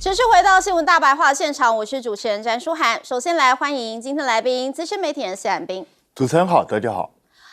持续回到新闻大白话现场，我是主持人詹淑涵。首先来欢迎今天来宾，资深媒体人谢冉彬。主持人好，大家好。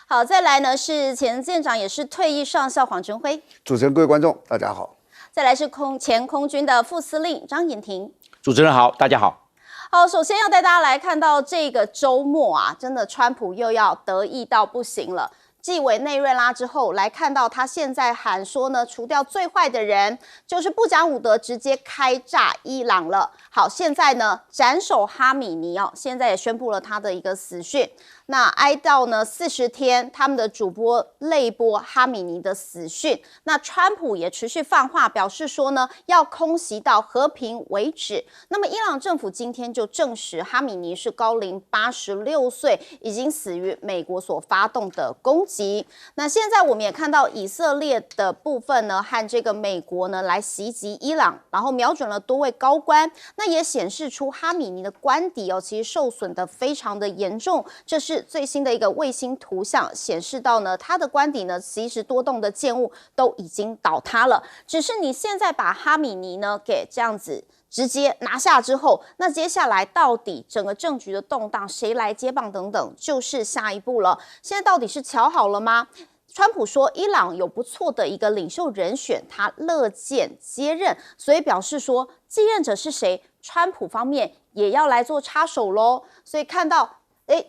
好，再来呢是前舰长也是退役上校黄镇辉。主持人、各位观众，大家好。再来是前空军的副司令张延廷。主持人好，大家好。好，首先要带大家来看到这个周末啊，真的川普又要得意到不行了。继委内瑞拉之后，来看到他现在喊说呢，除掉最坏的人，就是不讲武德，直接开炸伊朗了。好，现在呢，斩首哈米尼哦，现在也宣布了他的一个死讯。那哀悼呢40天，他们的主播类播哈米尼的死讯。那川普也持续放话，表示说呢，要空袭到和平为止。那么伊朗政府今天就证实，哈米尼是高龄86岁，已经死于美国所发动的攻击。那现在我们也看到以色列的部分呢，和这个美国呢来袭击伊朗，然后瞄准了多位高官。那也显示出哈米尼的官邸哦，其实受损的非常的严重。这是最新的一个卫星图像显示到呢，它的官邸呢，其实多栋的建物都已经倒塌了。只是你现在把哈米尼呢给这样子直接拿下之后，那接下来到底整个政局的动荡，谁来接棒等等，就是下一步了。现在到底是瞧好了吗？川普说，伊朗有不错的一个领袖人选，他乐见接任，所以表示说，继任者是谁，川普方面也要来做插手咯。所以看到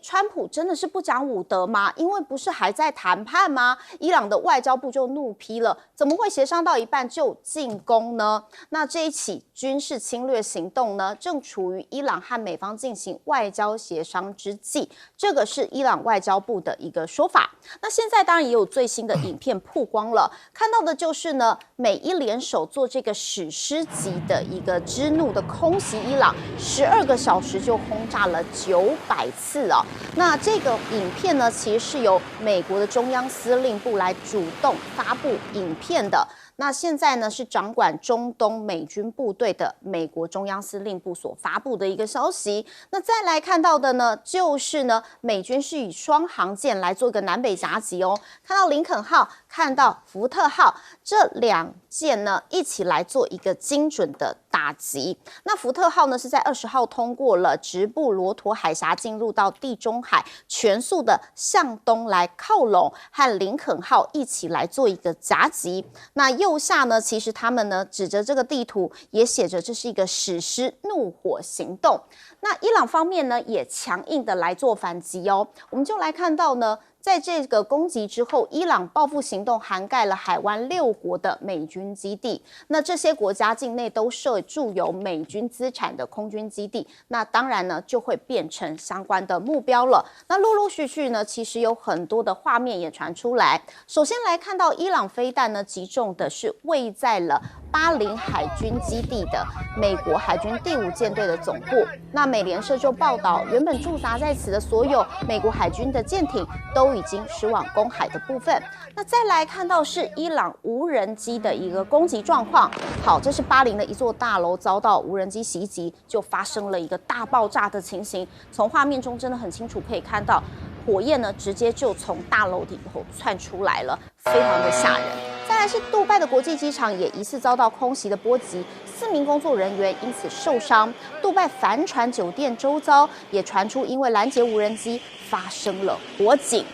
川普真的是不讲武德吗？因为不是还在谈判吗？伊朗的外交部就怒批了，怎么会协商到一半就进攻呢？那这一起军事侵略行动呢，正处于伊朗和美方进行外交协商之际，这个是伊朗外交部的一个说法。那现在当然也有最新的影片曝光了，看到的就是呢，美伊联手做这个史诗级的一个之怒的空袭伊朗，12个小时就轰炸了900次。那这个影片呢，其实是由美国的中央司令部来主动发布影片的。那现在呢，是掌管中东美军部队的美国中央司令部所发布的一个消息。那再来看到的呢，就是呢，美军是以双航舰来做一个南北夹击哦。看到林肯号，看到福特号这2舰呢，一起来做一个精准的打击。那福特号呢，是在20号通过了直布罗陀海峡，进入到地中海，全速的向东来靠拢，和林肯号一起来做一个夹击。那右下呢，其实他们呢指着这个地图也写着这是一个史诗怒火行动。那伊朗方面呢也强硬的来做反击哦。我们就来看到呢，在这个攻击之后，伊朗报复行动涵盖了海湾6国的美军基地。那这些国家境内都设驻有美军资产的空军基地，那当然呢就会变成相关的目标了。那陆陆续续呢，其实有很多的画面也传出来。首先来看到伊朗飞弹呢击中的是位在了巴林海军基地的美国海军第5舰队的总部。那美联社就报道，原本驻扎在此的所有美国海军的舰艇都已经驶往公海的部分。那再来看到是伊朗无人机的一个攻击状况。好，这是巴林的一座大楼遭到无人机袭击，就发生了一个大爆炸的情形。从画面中真的很清楚可以看到，火焰呢直接就从大楼顶头窜出来了，非常的吓人。再来是杜拜的国际机场也疑似遭到空袭的波及，4名工作人员因此受伤。杜拜帆船酒店周遭也传出因为拦截无人机发生了火警。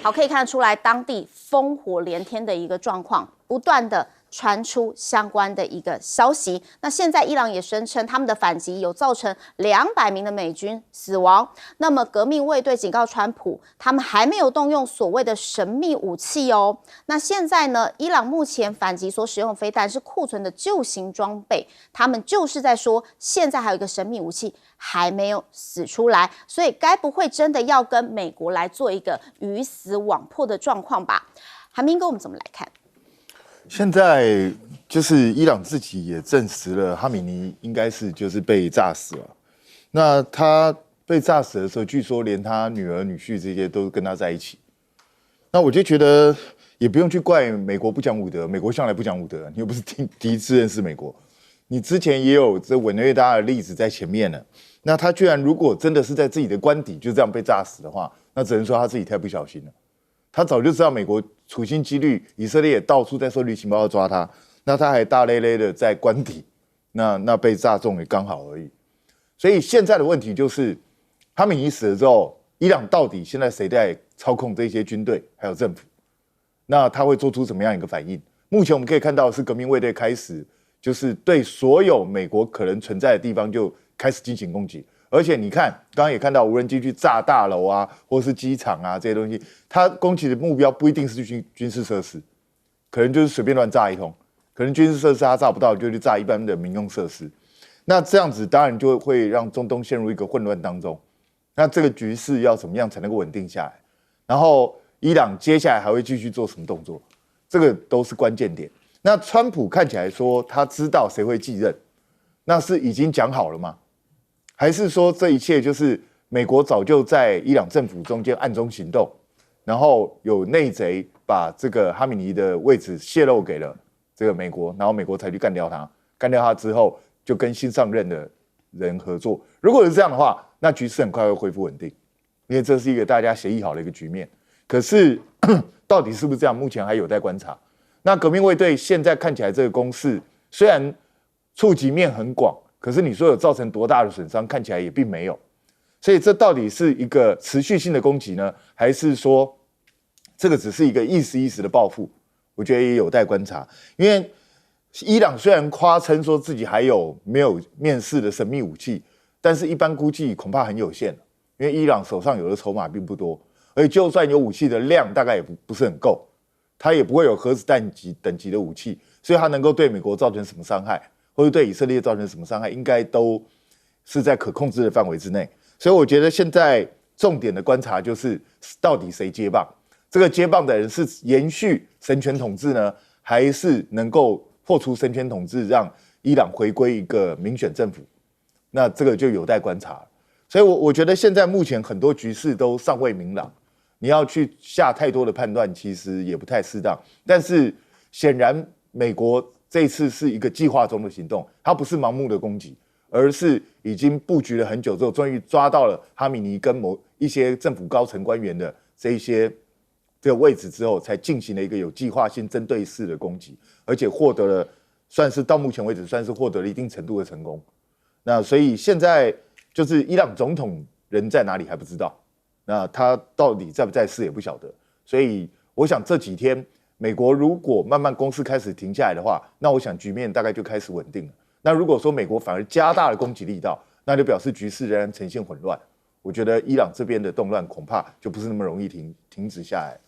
好，可以看得出来当地烽火连天的一个状况，不断的传出相关的一个消息。那现在伊朗也声称他们的反击有造成200名的美军死亡。那么革命卫队警告川普，他们还没有动用所谓的神秘武器哦。那现在呢，伊朗目前反击所使用的飞弹是库存的旧型装备，他们就是在说现在还有一个神秘武器还没有使出来，所以该不会真的要跟美国来做一个鱼死网破的状况吧？韩明哥，我们怎么来看？现在就是伊朗自己也证实了，哈米尼应该是就是被炸死了。那他被炸死的时候，据说连他女儿、女婿这些都跟他在一起。那我就觉得也不用去怪美国不讲武德，美国向来不讲武德，你又不是第一次认识美国，你之前也有这委内瑞拉的例子在前面了。那他居然如果真的是在自己的官邸就这样被炸死的话，那只能说他自己太不小心了。他早就知道美国处心积虑，以色列也到处在收集情报要抓他，那他还大咧咧的在官邸那被炸中也刚好而已。所以现在的问题就是，哈米尼死了之后，伊朗到底现在谁在操控这些军队还有政府？那他会做出怎么样一个反应？目前我们可以看到是革命卫队开始就是对所有美国可能存在的地方就开始进行攻击。而且你看，刚刚也看到无人机去炸大楼啊，或是机场啊这些东西，它攻击的目标不一定是军事设施，可能就是随便乱炸一通，可能军事设施它炸不到，就去炸一般的民用设施。那这样子当然就会让中东陷入一个混乱当中。那这个局势要怎么样才能够稳定下来？然后伊朗接下来还会继续做什么动作？这个都是关键点。那川普看起来说他知道谁会继任，那是已经讲好了吗？还是说这一切就是美国早就在伊朗政府中间暗中行动，然后有内贼把这个哈米尼的位置泄露给了这个美国，然后美国才去干掉他，干掉他之后就跟新上任的人合作。如果是这样的话，那局势很快会恢复稳定，因为这是一个大家协议好的一个局面。可是到底是不是这样，目前还有待观察。那革命卫队现在看起来这个攻势虽然触及面很广，可是你说有造成多大的损伤，看起来也并没有。所以这到底是一个持续性的攻击呢，还是说这个只是一个一时一时的报复？我觉得也有待观察。因为伊朗虽然夸称说自己还有没有面世的神秘武器，但是一般估计恐怕很有限，因为伊朗手上有的筹码并不多，而且就算有武器的量，大概也不是很够，它也不会有核子弹等级的武器，所以它能够对美国造成什么伤害，或者对以色列造成什么伤害，应该都是在可控制的范围之内。所以我觉得现在重点的观察就是到底谁接棒，这个接棒的人是延续神权统治呢，还是能够破除神权统治，让伊朗回归一个民选政府？那这个就有待观察。所以我觉得现在目前很多局势都尚未明朗，你要去下太多的判断，其实也不太适当。但是显然，美国这次是一个计划中的行动，它不是盲目的攻击，而是已经布局了很久之后，终于抓到了哈米尼跟某一些政府高层官员的这个位置之后，才进行了一个有计划性、针对式的攻击，而且获得了算是到目前为止算是获得了一定程度的成功。那所以现在就是伊朗总统人在哪里还不知道，那他到底在不在世也不晓得。所以我想这几天美国如果慢慢攻势开始停下来的话，那我想局面大概就开始稳定了。那如果说美国反而加大了攻击力道，那就表示局势仍然呈现混乱。我觉得伊朗这边的动乱恐怕就不是那么容易停止下来。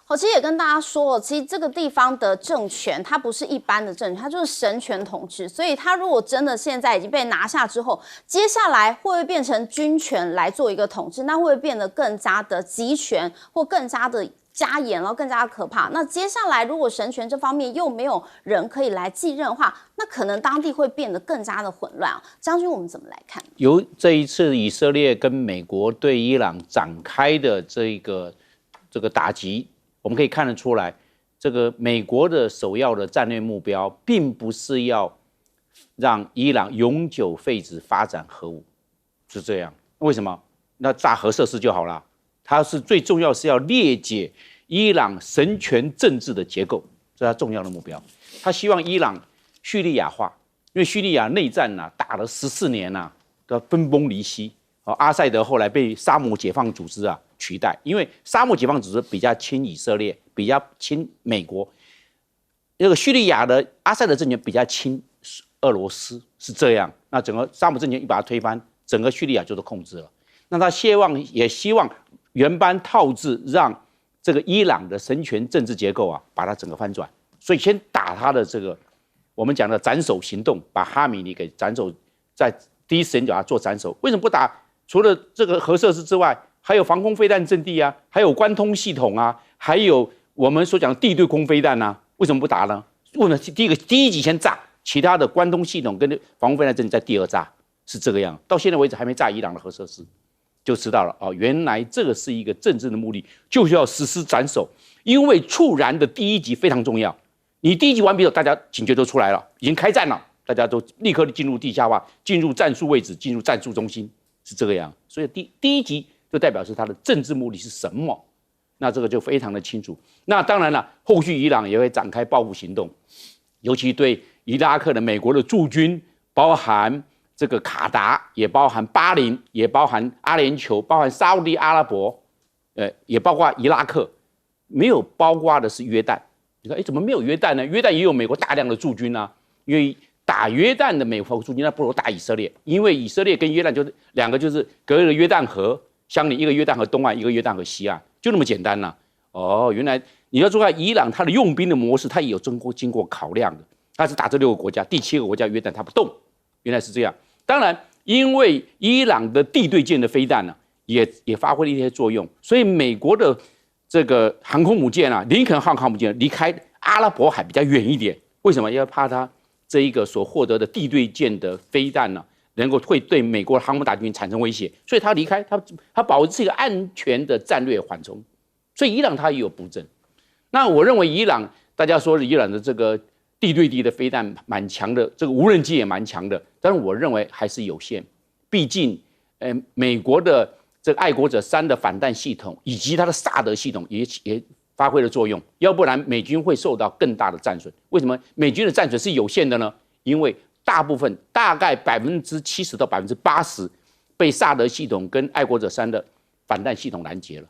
好，其实也跟大家说，其实这个地方的政权它不是一般的政权，它就是神权统治。所以它如果真的现在已经被拿下之后，接下来会不会变成军权来做一个统治？那会不会变得更加的集权，或更加的加严，然后更加的可怕？那接下来如果神权这方面又没有人可以来继任的话，那可能当地会变得更加的混乱。将军，我们怎么来看？由这一次以色列跟美国对伊朗展开的这个打击，我们可以看得出来，这个美国的首要的战略目标，并不是要让伊朗永久废止发展核武，是这样。为什么？那炸核设施就好了。它是最重要是要裂解伊朗神权政治的结构，这是他重要的目标。他希望伊朗叙利亚化，因为叙利亚内战打了14年都分崩离析。阿塞德后来被沙姆解放组织取代，因为沙姆解放组织比较亲以色列，比较亲美国。那个叙利亚的阿塞德政权比较亲俄罗斯，是这样。那整个沙姆政权一把它推翻，整个叙利亚就都控制了。那他也希望原班套制，让这个伊朗的神权政治结构把它整个翻转。所以先打他的这个我们讲的斩首行动，把哈米尼给斩首，在第一时间就把它做斩首。为什么不打？除了这个核设施之外，还有防空飞弹阵地还有关通系统还有我们所讲的地对空飞弹为什么不打呢？为什么第一级先炸，其他的关通系统跟防空飞弹阵地在第二炸，是这个样。到现在为止还没炸伊朗的核设施，就知道了原来这个是一个政治的目的，就是要实施斩首。因为触燃的第一级非常重要，你第一级完毕后，大家警觉都出来了，已经开战了，大家都立刻进入地下化，进入战术位置，进入战术中心。是这个样，所以第一集就代表是它的政治目的是什么，那这个就非常的清楚。那当然了，后续伊朗也会展开报复行动，尤其对伊拉克的美国的驻军，包含这个卡达，也包含巴林，也包含阿联酋，包含沙烏地阿拉伯，也包括伊拉克，没有包括的是约旦。你看，怎么没有约旦呢？约旦也有美国大量的驻军啊，因为打约旦的美国驻军，那不如打以色列，因为以色列跟约旦就是两个就是隔一个约旦河相邻，一个约旦河东岸，一个约旦河西岸，就那么简单呐。哦，原来你要说看伊朗它的用兵的模式，它也有经过考量的。它是打这6个国家，第7个国家约旦它不动，原来是这样。当然，因为伊朗的地对舰的飞弹呢，也发挥了一些作用，所以美国的这个航空母舰啊，林肯号航空母舰离开阿拉伯海比较远一点，为什么？要怕它这一个所获得的地对舰的飞弹呢，会对美国的航母打击群产生威胁，所以它离开，它保持一个安全的战略缓冲。所以伊朗它也有布阵。那我认为伊朗，大家说伊朗的这个地对地的飞弹蛮强的，这个无人机也蛮强的，但是我认为还是有限。毕竟，美国的这个爱国者3的反弹系统以及它的萨德系统也发挥了作用，要不然美军会受到更大的战损。为什么美军的战损是有限的呢？因为大部分大概70%到80%被萨德系统跟爱国者3的反弹系统拦截了。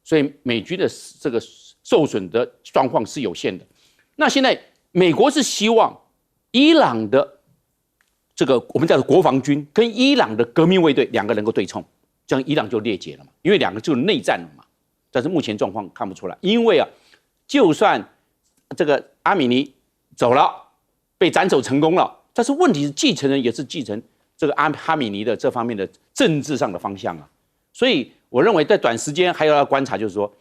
所以美军的这个受损的状况是有限的。那现在美国是希望伊朗的这个我们叫做国防军跟伊朗的革命卫队两个能够对冲，这样伊朗就裂解了嘛，因为两个就内战了嘛。但是目前状况看不出来，因为就算这个阿米尼走了，被斩首成功了，但是问题是继承人也是继承这个哈米尼的这方面的政治上的方向啊，所以我认为在短时间还要观察，就是说，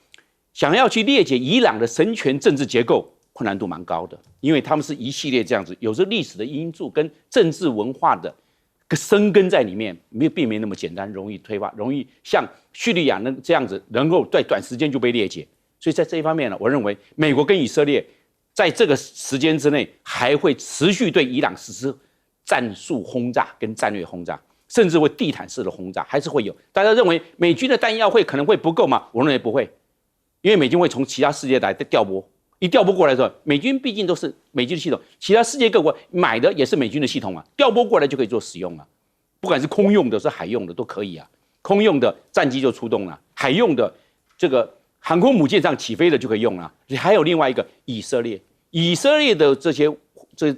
想要去裂解伊朗的神权政治结构，困难度蛮高的，因为他们是一系列这样子，有着历史的因素跟政治文化的生根在里面，并没那么简单，容易推翻，容易像叙利亚这样子，能够在短时间就被裂解。所以在这一方面呢，我认为美国跟以色列在这个时间之内还会持续对伊朗实施战术轰炸跟战略轰炸。甚至会地毯式的轰炸，还是会有。大家认为美军的弹药可能会不够吗？我认为不会，因为美军会从其他世界来调拨，一调拨过来的时候，美军毕竟都是美军的系统，其他世界各国买的也是美军的系统啊，调拨过来就可以做使用啊，不管是空用的是海用的都可以啊，空用的战机就出动了，海用的这个航空母舰上起飞的就可以用了。还有另外一个以色列的这些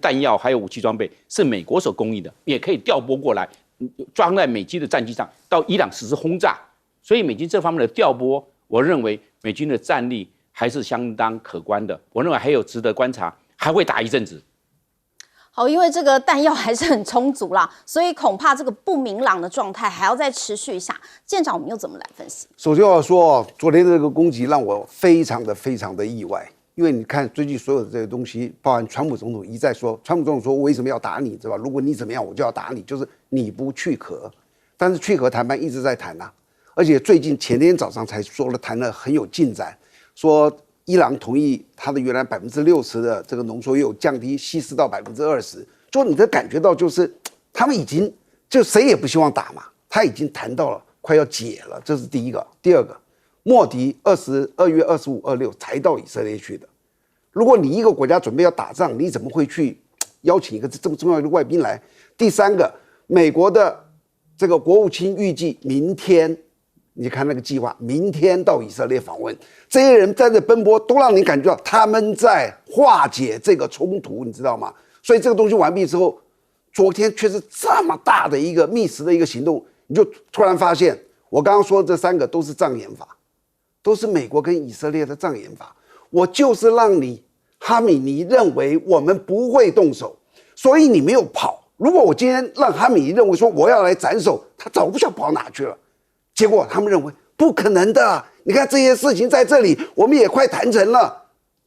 弹药还有武器装备是美国所供应的，也可以调拨过来。装在美军的战机上，到伊朗实施轰炸，所以美军这方面的调拨，我认为美军的战力还是相当可观的。我认为还有值得观察，还会打一阵子。好，因为这个弹药还是很充足啦，所以恐怕这个不明朗的状态还要再持续一下。舰长，我们又怎么来分析？首先我要说，昨天的这个攻击让我非常的意外。因为你看最近所有的这个东西，包含川普总统一再说，川普总统说我为什么要打你，对吧？如果你怎么样，我就要打你，就是你不去核。但是去核谈判一直在谈啊，而且最近前天早上才说了，谈了很有进展，说伊朗同意他的原来60%的这个浓缩铀降低稀释到20%，就你的感觉到就是他们已经就谁也不希望打嘛，他已经谈到了快要解了，这是第一个。第二个，莫迪2月25、26才到以色列去的。如果你一个国家准备要打仗，你怎么会去邀请一个这么重要的外宾来？第三个，美国的这个国务卿预计明天，你看那个计划，明天到以色列访问，这些人在这奔波，都让你感觉到他们在化解这个冲突，你知道吗？所以这个东西完毕之后，昨天却是这么大的一个密实的一个行动，你就突然发现，我刚刚说的这3个都是障眼法，都是美国跟以色列的障眼法。我就是让你哈米尼认为我们不会动手，所以你没有跑。如果我今天让哈米尼认为说我要来斩首，他早不晓得跑哪去了。结果他们认为不可能的，你看这些事情在这里，我们也快谈成了。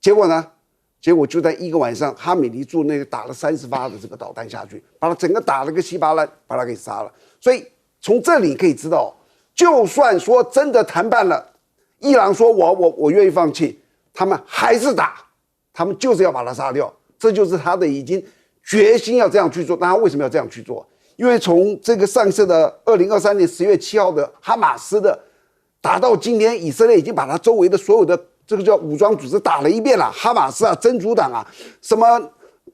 结果呢？结果就在一个晚上，哈米尼驻那个打了30发的这个导弹下去，把他整个打了个稀巴烂，把他给杀了。所以从这里可以知道，就算说真的谈判了，伊朗说我愿意放弃。他们还是打，他们就是要把他杀掉，这就是他的已经决心要这样去做。那他为什么要这样去做？因为从这个上次的2023年10月7号的哈马斯的打到今天，以色列已经把他周围的所有的这个叫武装组织打了一遍了，哈马斯啊、真主党啊、什么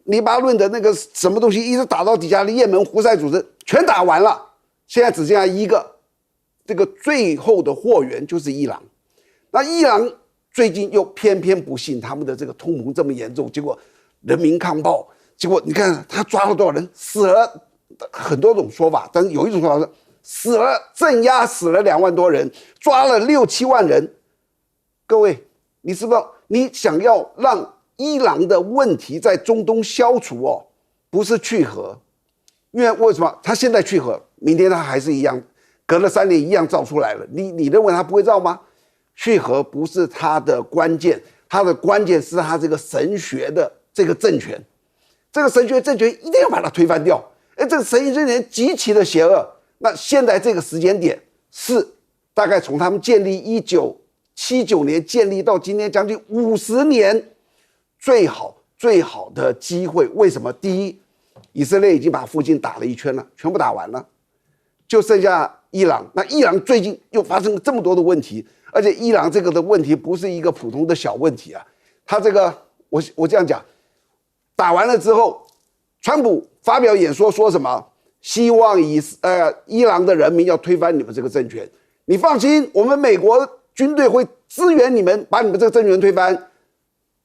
黎巴嫩的那个什么东西，一直打到底下的也门胡塞组织全打完了，现在只剩下一个，这个最后的货源就是伊朗。那伊朗最近又偏偏不信他们的这个通膨这么严重，结果人民抗暴，结果你看他抓了多少人，死了很多种说法，但是有一种说法是死了镇压死了2万多人，抓了6、7万人。各位，你知不知道？你想要让伊朗的问题在中东消除哦，不是去核，因为什么？他现在去核，明天他还是一样，隔了3年一样造出来了。你认为他不会造吗？去核不是他的关键，他的关键是他这个神学的这个政权，这个神学政权一定要把它推翻掉。这个神学政权极其的邪恶。那现在这个时间点是大概从他们建立1979年建立到今天将近50年最好的机会。为什么？第一，以色列已经把附近打了一圈了，全部打完了，就剩下伊朗。那伊朗最近又发生了这么多的问题，而且伊朗这个的问题不是一个普通的小问题啊。他这个我这样讲，打完了之后，川普发表演说说什么？希望伊朗的人民要推翻你们这个政权。你放心，我们美国军队会支援你们，把你们这个政权推翻。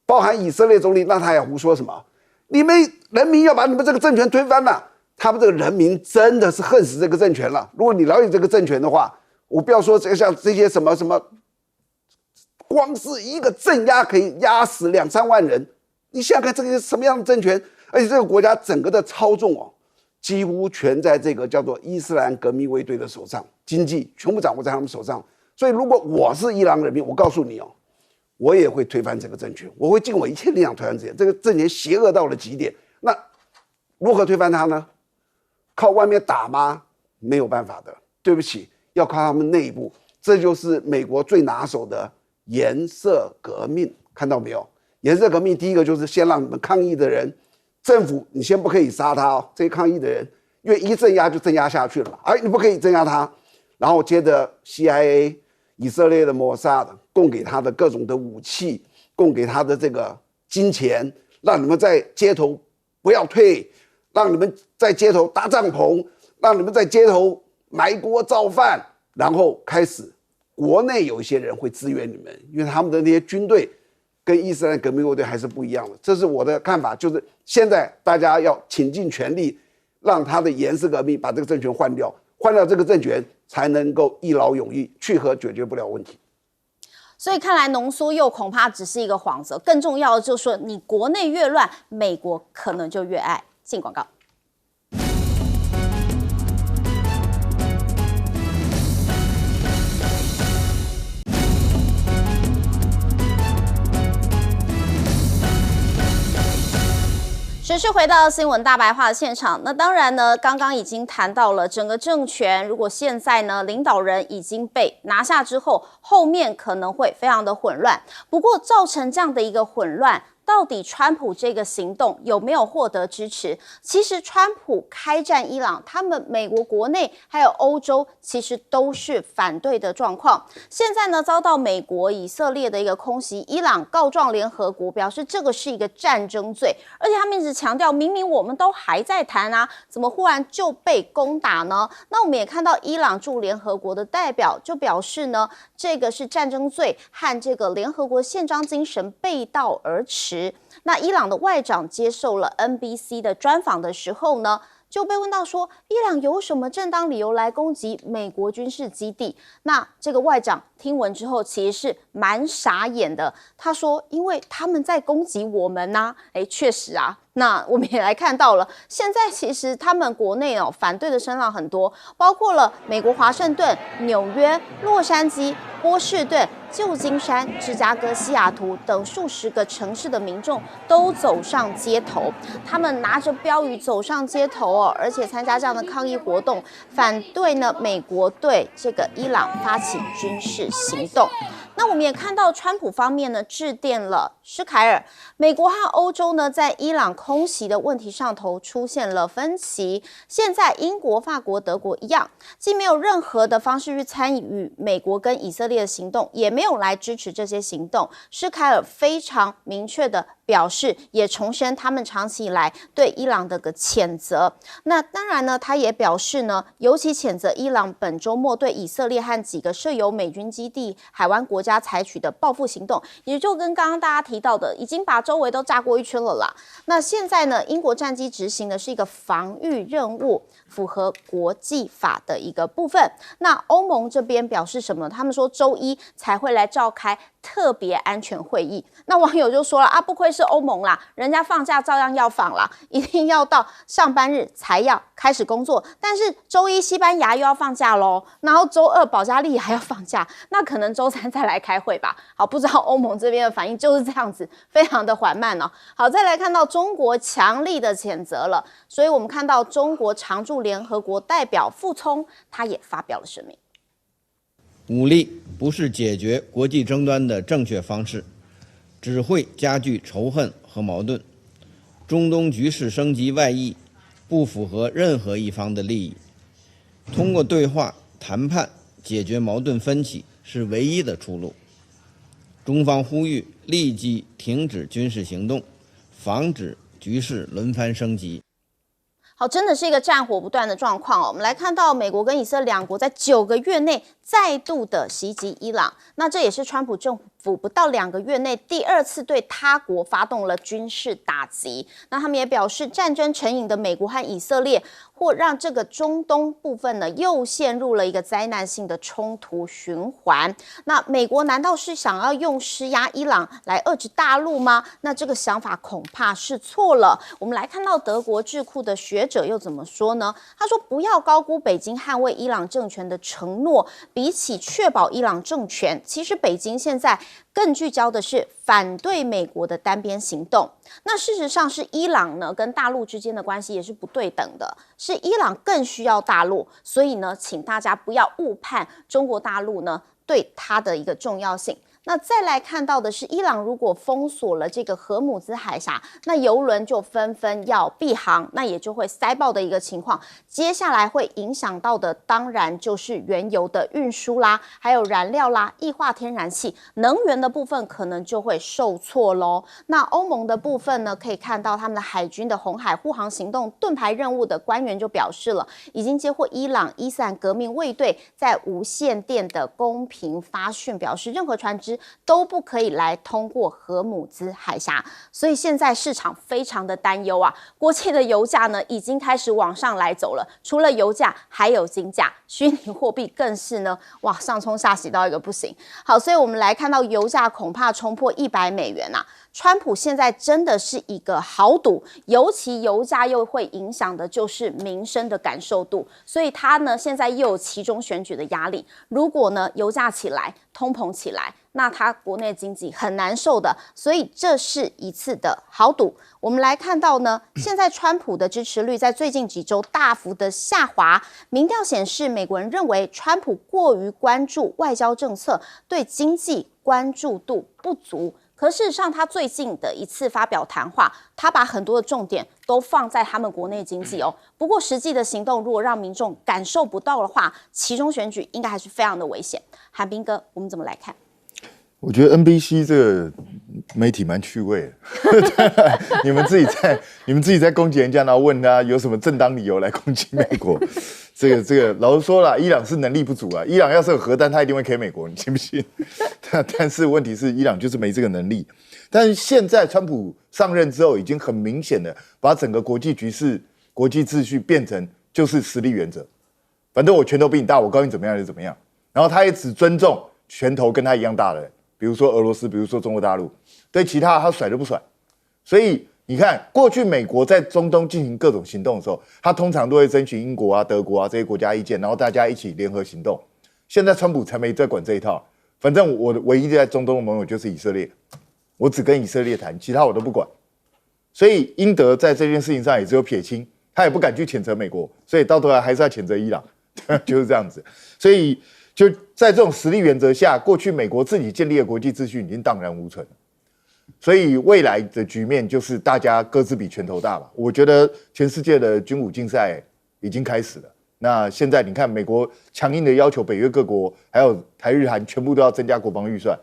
包含以色列总理纳塔雅胡说什么？你们人民要把你们这个政权推翻了。他们这个人民真的是恨死这个政权了。如果你了解这个政权的话，我不要说这个像这些什么，光是一个镇压可以压死2、3万人。你想想看，这个是什么样的政权？而且这个国家整个的操纵哦，几乎全在这个叫做伊斯兰革命卫队的手上，经济全部掌握在他们手上。所以，如果我是伊朗人民，我告诉你哦，我也会推翻这个政权，我会尽我一切力量推翻这个政权，邪恶到了极点。那如何推翻它呢？靠外面打吗？没有办法的，对不起，要靠他们内部。这就是美国最拿手的颜色革命，看到没有？颜色革命第一个就是先让你们抗议的人，政府你先不可以杀他哦，这些抗议的人，因为一镇压就镇压下去了嘛，你不可以镇压他。然后接着 CIA 以色列的摩萨德供给他的各种的武器，供给他的这个金钱，让你们在街头不要退，让你们在街头搭帐篷，让你们在街头埋锅造饭，然后开始国内有一些人会支援你们，因为他们的那些军队跟伊斯兰革命卫队还是不一样的。这是我的看法，就是现在大家要倾尽全力，让他的颜色革命把这个政权换掉，换掉这个政权才能够一劳永逸，去核解决不了问题。所以看来浓缩铀恐怕只是一个幌子，更重要的就是说，你国内越乱，美国可能就越爱。进广告。持续回到新闻大白话的现场，那当然呢，刚刚已经谈到了整个政权，如果现在呢领导人已经被拿下之后，后面可能会非常的混乱。不过造成这样的一个混乱，到底川普这个行动有没有获得支持？其实川普开战伊朗，他们美国国内还有欧洲其实都是反对的状况。现在呢遭到美国、以色列的一个空袭，伊朗告状联合国，表示这个是一个战争罪，而且他们一直强调，明明我们都还在谈啊，怎么忽然就被攻打呢？那我们也看到伊朗驻联合国的代表就表示呢，这个是战争罪和这个联合国宪章精神背道而驰。那伊朗的外长接受了 NBC 的专访的时候呢，就被问到说，伊朗有什么正当理由来攻击美国军事基地？那这个外长听闻之后其实是蛮傻眼的，他说因为他们在攻击我们啊。确实啊，那我们也来看到了，现在其实他们国内反对的声浪很多，包括了美国华盛顿、纽约、洛杉矶、波士顿、旧金山、芝加哥、西雅图等数十个城市的民众都走上街头，他们拿着标语走上街头而且参加这样的抗议活动，反对呢美国对这个伊朗发起军事行动。那我们也看到，川普方面呢致电了施凯尔，美国和欧洲呢在伊朗空袭的问题上头出现了分歧。现在英国、法国、德国一样，既没有任何的方式去参与美国跟以色列的行动，也没有来支持这些行动。施凯尔非常明确的表示，也重申他们长期以来对伊朗的个谴责。那当然呢，他也表示呢，尤其谴责伊朗本周末对以色列和几个设有美军基地海湾国家采取的报复行动，也就跟刚刚大家提到的，已经把周围都炸过一圈了啦。那现在呢，英国战机执行的是一个防御任务，符合国际法的一个部分。那欧盟这边表示什么呢？他们说周一才会来召开特别安全会议。那网友就说了啊，不愧是欧盟啦，人家放假照样要放啦，一定要到上班日才要开始工作。但是周一西班牙又要放假咯，然后周二保加利亚还要放假，那可能周三再来开会吧。好，不知道欧盟这边的反应就是这样子，非常的缓慢哦。好，再来看到中国强力的谴责了，所以我们看到中国常驻联合国代表傅聪，他也发表了声明。武力不是解决国际争端的正确方式，只会加剧仇恨和矛盾。中东局势升级外溢，不符合任何一方的利益。通过对话谈判解决矛盾分歧是唯一的出路。中方呼吁立即停止军事行动，防止局势轮番升级。好，真的是一个战火不断的状况哦。我们来看到美国跟以色列两国在9个月内再度的袭击伊朗，那这也是川普政府不到2个月内第2次对他国发动了军事打击。那他们也表示，战争成瘾的美国和以色列或让这个中东部分呢又陷入了一个灾难性的冲突循环。那美国难道是想要用施压伊朗来遏制大陆吗？那这个想法恐怕是错了。我们来看到德国智库的学者又怎么说呢？他说，不要高估北京捍卫伊朗政权的承诺，比起确保伊朗政权，其实北京现在更聚焦的是反对美国的单边行动。那事实上是伊朗呢跟大陆之间的关系也是不对等的，是伊朗更需要大陆，所以呢，请大家不要误判中国大陆呢对它的一个重要性。那再来看到的是，伊朗如果封锁了这个荷姆兹海峡，那油轮就纷纷要闭航，那也就会塞爆的一个情况。接下来会影响到的，当然就是原油的运输啦，还有燃料啦、液化天然气、能源的部分可能就会受挫咯。那欧盟的部分呢，可以看到他们的海军的红海护航行动盾牌任务的官员就表示了，已经接获伊朗伊斯兰革命卫队在无线电的公平发讯，表示任何船只都不可以来通过荷姆兹海峡。所以现在市场非常的担忧啊，国际的油价呢已经开始往上来走了，除了油价还有金价，虚拟货币更是呢哇上冲下洗到一个不行。好，所以我们来看到油价恐怕冲破$100啊。川普现在真的是一个豪赌，尤其油价又会影响的就是民生的感受度，所以他呢现在又有期中选举的压力。如果呢油价起来，通膨起来，那他国内经济很难受的，所以这是一次的豪赌。我们来看到呢，现在川普的支持率在最近几周大幅的下滑，民调显示美国人认为川普过于关注外交政策，对经济关注度不足。可事实上，他最近的一次发表谈话，他把很多的重点都放在他们国内经济哦。不过实际的行动如果让民众感受不到的话，期中选举应该还是非常的危险。韩彬哥，我们怎么来看？我觉得 NBC 这个媒体蛮趣味的，你们自己在攻击人家，然后问他有什么正当理由来攻击美国。这个，老实说了，伊朗是能力不足啊。伊朗要是有核弹，他一定会给美国，你信不信？但是问题是，伊朗就是没这个能力。但是现在川普上任之后，已经很明显的把整个国际局势、国际秩序变成就是实力原则，反正我拳头比你大，我告诉你怎么样就怎么样。然后他也只尊重拳头跟他一样大的人，比如说俄罗斯，比如说中国大陆，对其他他甩都不甩。所以你看，过去美国在中东进行各种行动的时候，他通常都会征询英国啊、德国啊这些国家意见，然后大家一起联合行动。现在川普才没在管这一套，反正我唯一在中东的盟友就是以色列，我只跟以色列谈，其他我都不管。所以英德在这件事情上也只有撇清，他也不敢去谴责美国，所以到头来还是要谴责伊朗，就是这样子。所以就在这种实力原则下，过去美国自己建立的国际秩序已经荡然无存了。所以未来的局面就是大家各自比拳头大吧。我觉得全世界的军武竞赛已经开始了。那现在你看，美国强硬的要求北约各国还有台日韩全部都要增加国防预算，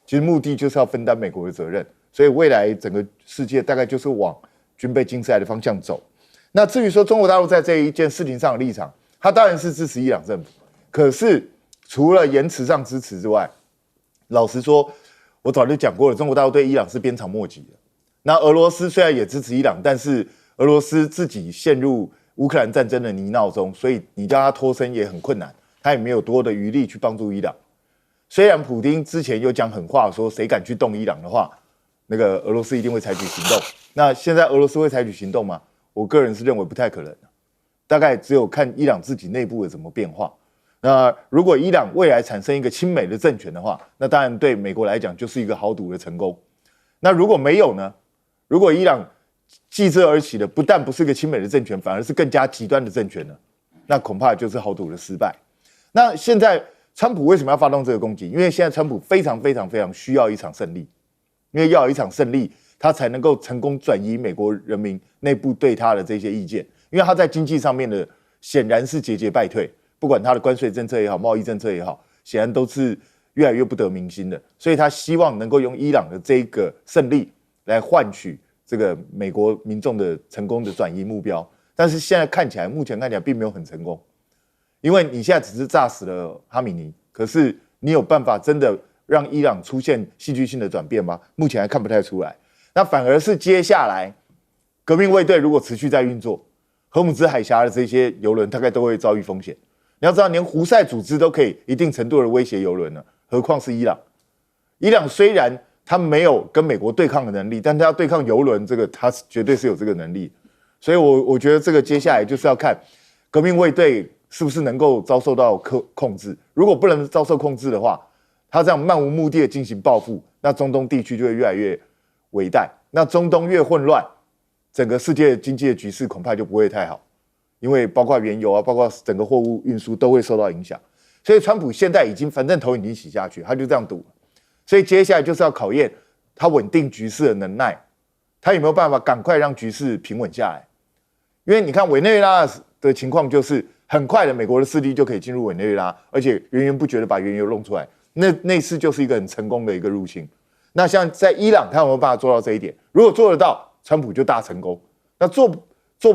其实目的就是要分担美国的责任。所以未来整个世界大概就是往军备竞赛的方向走。那至于说中国大陆在这一件事情上的立场，他当然是支持伊朗政府，可是除了言辞上支持之外，老实说，我早就讲过了，中国大陆对伊朗是鞭长莫及的。那俄罗斯虽然也支持伊朗，但是俄罗斯自己陷入乌克兰战争的泥淖中，所以你叫他脱身也很困难，他也没有多的余力去帮助伊朗。虽然普丁之前有讲狠话，说谁敢去动伊朗的话，那个俄罗斯一定会采取行动。那现在俄罗斯会采取行动吗？我个人是认为不太可能，大概只有看伊朗自己内部的怎么变化。那如果伊朗未来产生一个亲美的政权的话，那当然对美国来讲就是一个豪赌的成功。那如果没有呢？如果伊朗继之而起的不但不是个亲美的政权，反而是更加极端的政权呢，那恐怕就是豪赌的失败。那现在川普为什么要发动这个攻击？因为现在川普非常需要一场胜利，因为要有一场胜利，他才能够成功转移美国人民内部对他的这些意见。因为他在经济上面的显然是节节败退，不管他的关税政策也好，贸易政策也好，显然都是越来越不得民心的。所以他希望能够用伊朗的这个胜利来换取这个美国民众的成功的转移目标。但是现在目前看起来并没有很成功，因为你现在只是炸死了哈米尼，可是你有办法真的让伊朗出现戏剧性的转变吗？目前还看不太出来。那反而是接下来革命卫队如果持续在运作，荷姆兹海峡的这些油轮大概都会遭遇风险。你要知道，连胡塞组织都可以一定程度的威胁油轮了，何况是伊朗？伊朗虽然他没有跟美国对抗的能力，但他要对抗油轮，这个他绝对是有这个能力。所以我觉得这个接下来就是要看革命卫队是不是能够遭受到控制。如果不能遭受控制的话，他这样漫无目的的进行报复，那中东地区就会越来越危殆。那中东越混乱，整个世界经济的局势恐怕就不会太好，因为包括原油啊，包括整个货物运输都会受到影响。所以川普现在反正头已经洗下去，他就这样赌。所以接下来就是要考验他稳定局势的能耐，他有没有办法赶快让局势平稳下来。因为你看委内瑞拉的情况就是很快的，美国的势力就可以进入委内瑞拉，而且源源不绝的把原油弄出来，那次就是一个很成功的一个入侵。那像在伊朗，他有没有办法做到这一点？如果做得到，川普就大成功。那做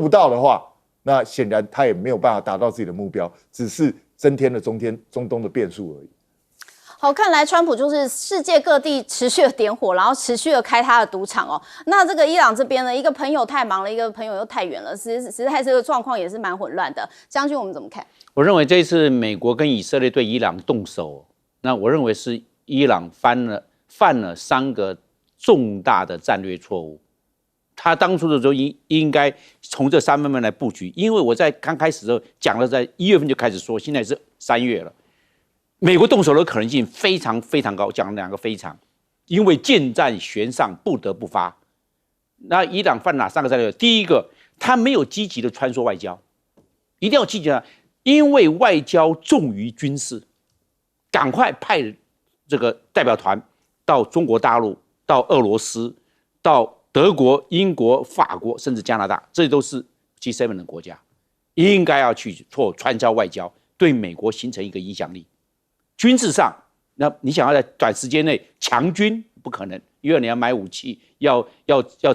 不到的话，那显然他也没有办法达到自己的目标，只是增添了中东的变数而已。好，看来川普就是世界各地持续的点火，然后持续的开他的赌场哦。那这个伊朗这边呢，一个朋友太忙了，一个朋友又太远了，实在这个状况也是蛮混乱的。将军，我们怎么看？我认为这次美国跟以色列对伊朗动手，那我认为是伊朗犯了3个重大的战略错误。他当初的时候应该从这3方面来布局，因为我在刚开始的时候讲了，在1月份就开始说，现在是3月了。美国动手的可能性非常高，讲2个非常，因为箭在弦上不得不发。那伊朗犯哪3个战略？第一个，他没有积极的穿梭外交，一定要积极的，因为外交重于军事，赶快派这个代表团到中国大陆、到俄罗斯、到德国、英国、法国，甚至加拿大，这都是 G7 的国家，应该要去做传销外交，对美国形成一个影响力。军事上，那你想要在短时间内强军不可能，因为你要买武器，要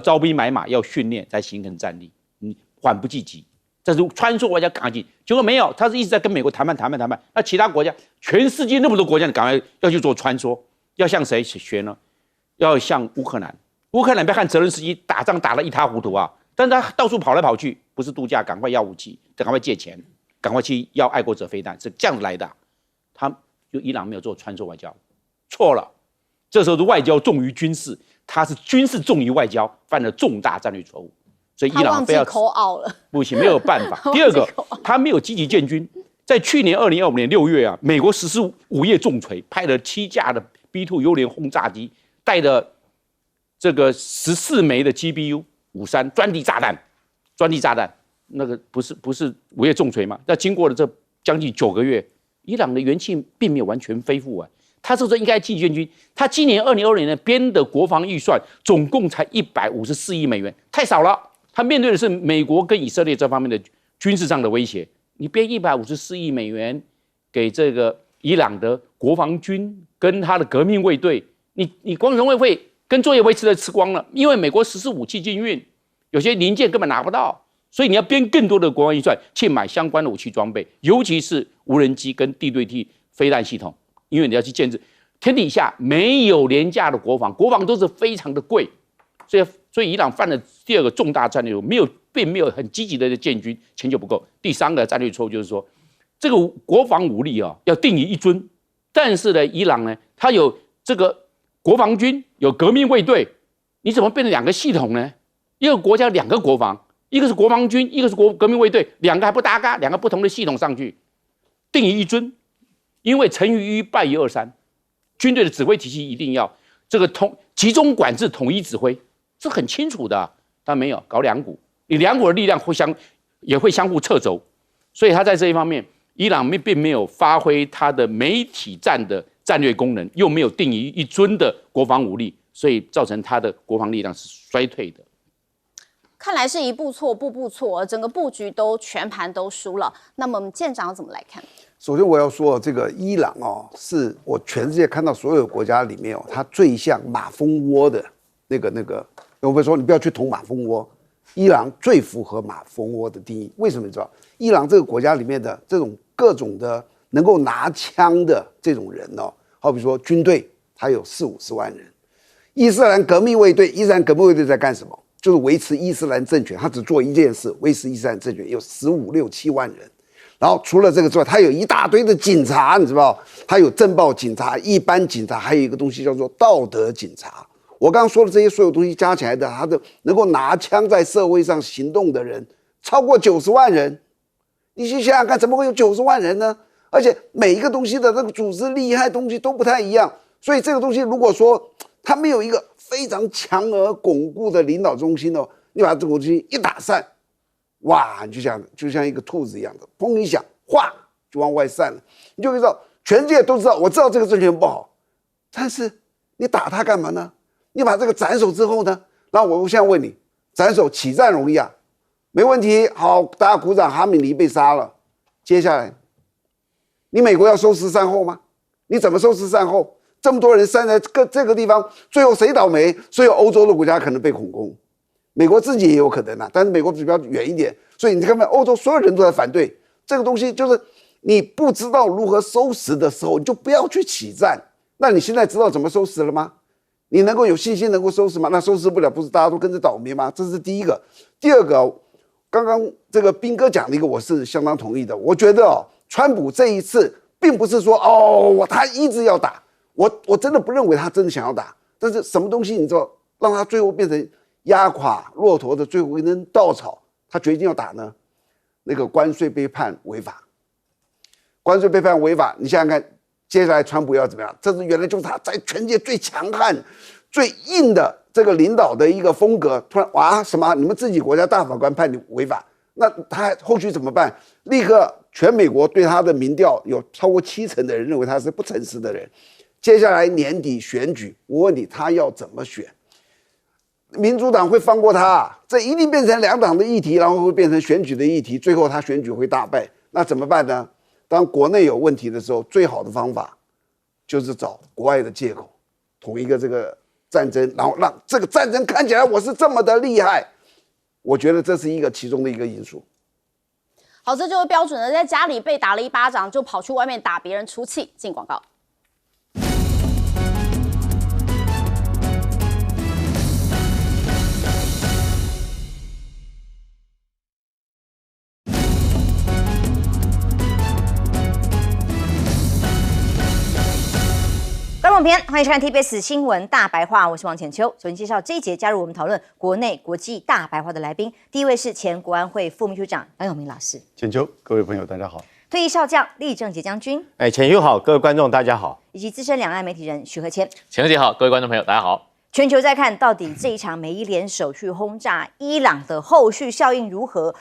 招兵买马，要训练才形成战力，你缓不济急。这是穿梭外交赶紧，结果没有，他是一直在跟美国谈判。那其他国家，全世界那么多国家，你赶快要去做穿梭，要向谁学呢？要向乌克兰。乌克兰不要看泽连斯基打仗打得一塌糊涂啊，但是他到处跑来跑去，不是度假，赶快要武器，赶快借钱，赶快去要爱国者飞弹，是这样子来的。就伊朗没有做穿梭外交，错了。这时候的外交重于军事，他是军事重于外交，犯了重大战略错误。所以伊朗非要口out了，不行，没有办法。第二个，他没有积极建军。在去年2025年6月啊，美国实施午夜重锤，派了7架的 B2 优联轰炸机，带了这个14枚的 GBU-53专地炸弹，那个不是午夜重锤吗？那经过了这将近9个月，伊朗的元气并没有完全恢复啊。他这时候应该进建军，他今年2022年编的国防预算总共才154亿美元，太少了。他面对的是美国跟以色列这方面的军事上的威胁，你编154亿美元给这个伊朗的国防军跟他的革命卫队，你光荣卫会跟作业维持的吃光了，因为美国实施武器禁运，有些零件根本拿不到，所以你要编更多的国防预算去买相关的武器装备，尤其是无人机跟地对地飞弹系统。因为你要去建制，天底下没有廉价的国防，国防都是非常的贵，所以伊朗犯了第二个重大战略，并没有很积极的建军，钱就不够。第三个战略错误就是说，这个国防武力啊要定于一尊，但是呢，伊朗呢，它有这个国防军，有革命卫队，你怎么变成两个系统呢？一个国家两个国防，一个是国防军，一个是革命卫队，两个还不搭嘎，两个不同的系统上去，定于一尊。因为成于一，败于二三，军队的指挥体系一定要这个集中管制、统一指挥，这很清楚的。但没有搞两股，你两股的力量也会相互掣肘，所以他在这一方面，伊朗并没有发挥他的媒体战的战略功能，又没有定于一尊的国防武力，所以造成他的国防力量是衰退的。看来是一步错，步步错，整个布局都全盘都输了。那么我们舰长怎么来看？首先我要说，这个伊朗哦，是我全世界看到所有国家里面哦，它最像马蜂窝的那个。我会说你不要去捅马蜂窝，伊朗最符合马蜂窝的定义。为什么你知道？伊朗这个国家里面的这种各种的能够拿枪的这种人哦，好比说军队，它有40-50万人。伊斯兰革命卫队在干什么？就是维持伊斯兰政权，他只做一件事，维持伊斯兰政权，有15-16-7万人。然后除了这个之外，他有一大堆的警察，你知道，他有政报警察、一般警察，还有一个东西叫做道德警察。我刚刚说的这些所有东西加起来的，他的能够拿枪在社会上行动的人超过90万人。你去想想看，怎么会有90万人呢？而且每一个东西的那个组织厉害的东西都不太一样，所以这个东西如果说他没有一个非常强而巩固的领导中心哦，你把这个东西一打散，哇，你就像一个兔子一样的，砰一响，哗就往外散了。你就会知道，全世界都知道，我知道这个政权不好，但是你打他干嘛呢？你把这个斩首之后呢？然后我现在问你，斩首起战容易啊？没问题，好，大家鼓掌，哈米尼被杀了。接下来，你美国要收拾善后吗？你怎么收拾善后？这么多人散在这个地方，最后谁倒霉？所有欧洲的国家可能被恐攻，美国自己也有可能啊，但是美国比较远一点，所以你看看欧洲所有人都在反对这个东西，就是你不知道如何收拾的时候，你就不要去起战。那你现在知道怎么收拾了吗？你能够有信心能够收拾吗？那收拾不了，不是大家都跟着倒霉吗？这是第一个。第二个，刚刚这个彬哥讲的一个，我是相当同意的。我觉得哦，川普这一次并不是说他一直要打，我真的不认为他真的想要打。但是什么东西你知道，让他最后变成压垮骆驼的最后一根稻草，他决定要打呢？那个关税被判违法，关税被判违法，你想想看。接下来川普要怎么样？这是原来就是他在全世界最强悍、最硬的这个领导的一个风格。突然哇，什么？你们自己国家大法官判你违法，那他后续怎么办？立刻全美国对他的民调有超过70%的人认为他是不诚实的人。接下来年底选举，我问你，他要怎么选？民主党会放过他？这一定变成两党的议题，然后会变成选举的议题，最后他选举会大败。那怎么办呢？当国内有问题的时候，最好的方法就是找国外的借口，捅一个这个战争，然后让这个战争看起来我是这么的厉害。我觉得这是其中的一个因素。好，这就是标准的，在家里被打了一巴掌，就跑去外面打别人出气。进广告。观众朋友，欢迎收看 TBS 新闻大白话，我是王浅秋。首先介绍这一节加入我们讨论国内国际大白话的来宾，第一位是前国安会副秘书长杨永明老师。浅秋，各位朋友，大家好。退役少将厉正杰将军。浅秋好，各位观众大家好。以及资深两岸媒体人许和谦。浅秋姐好，各位观众朋友大家好。全球在看到底这一场美伊联手去轰炸伊朗的后续效应如何？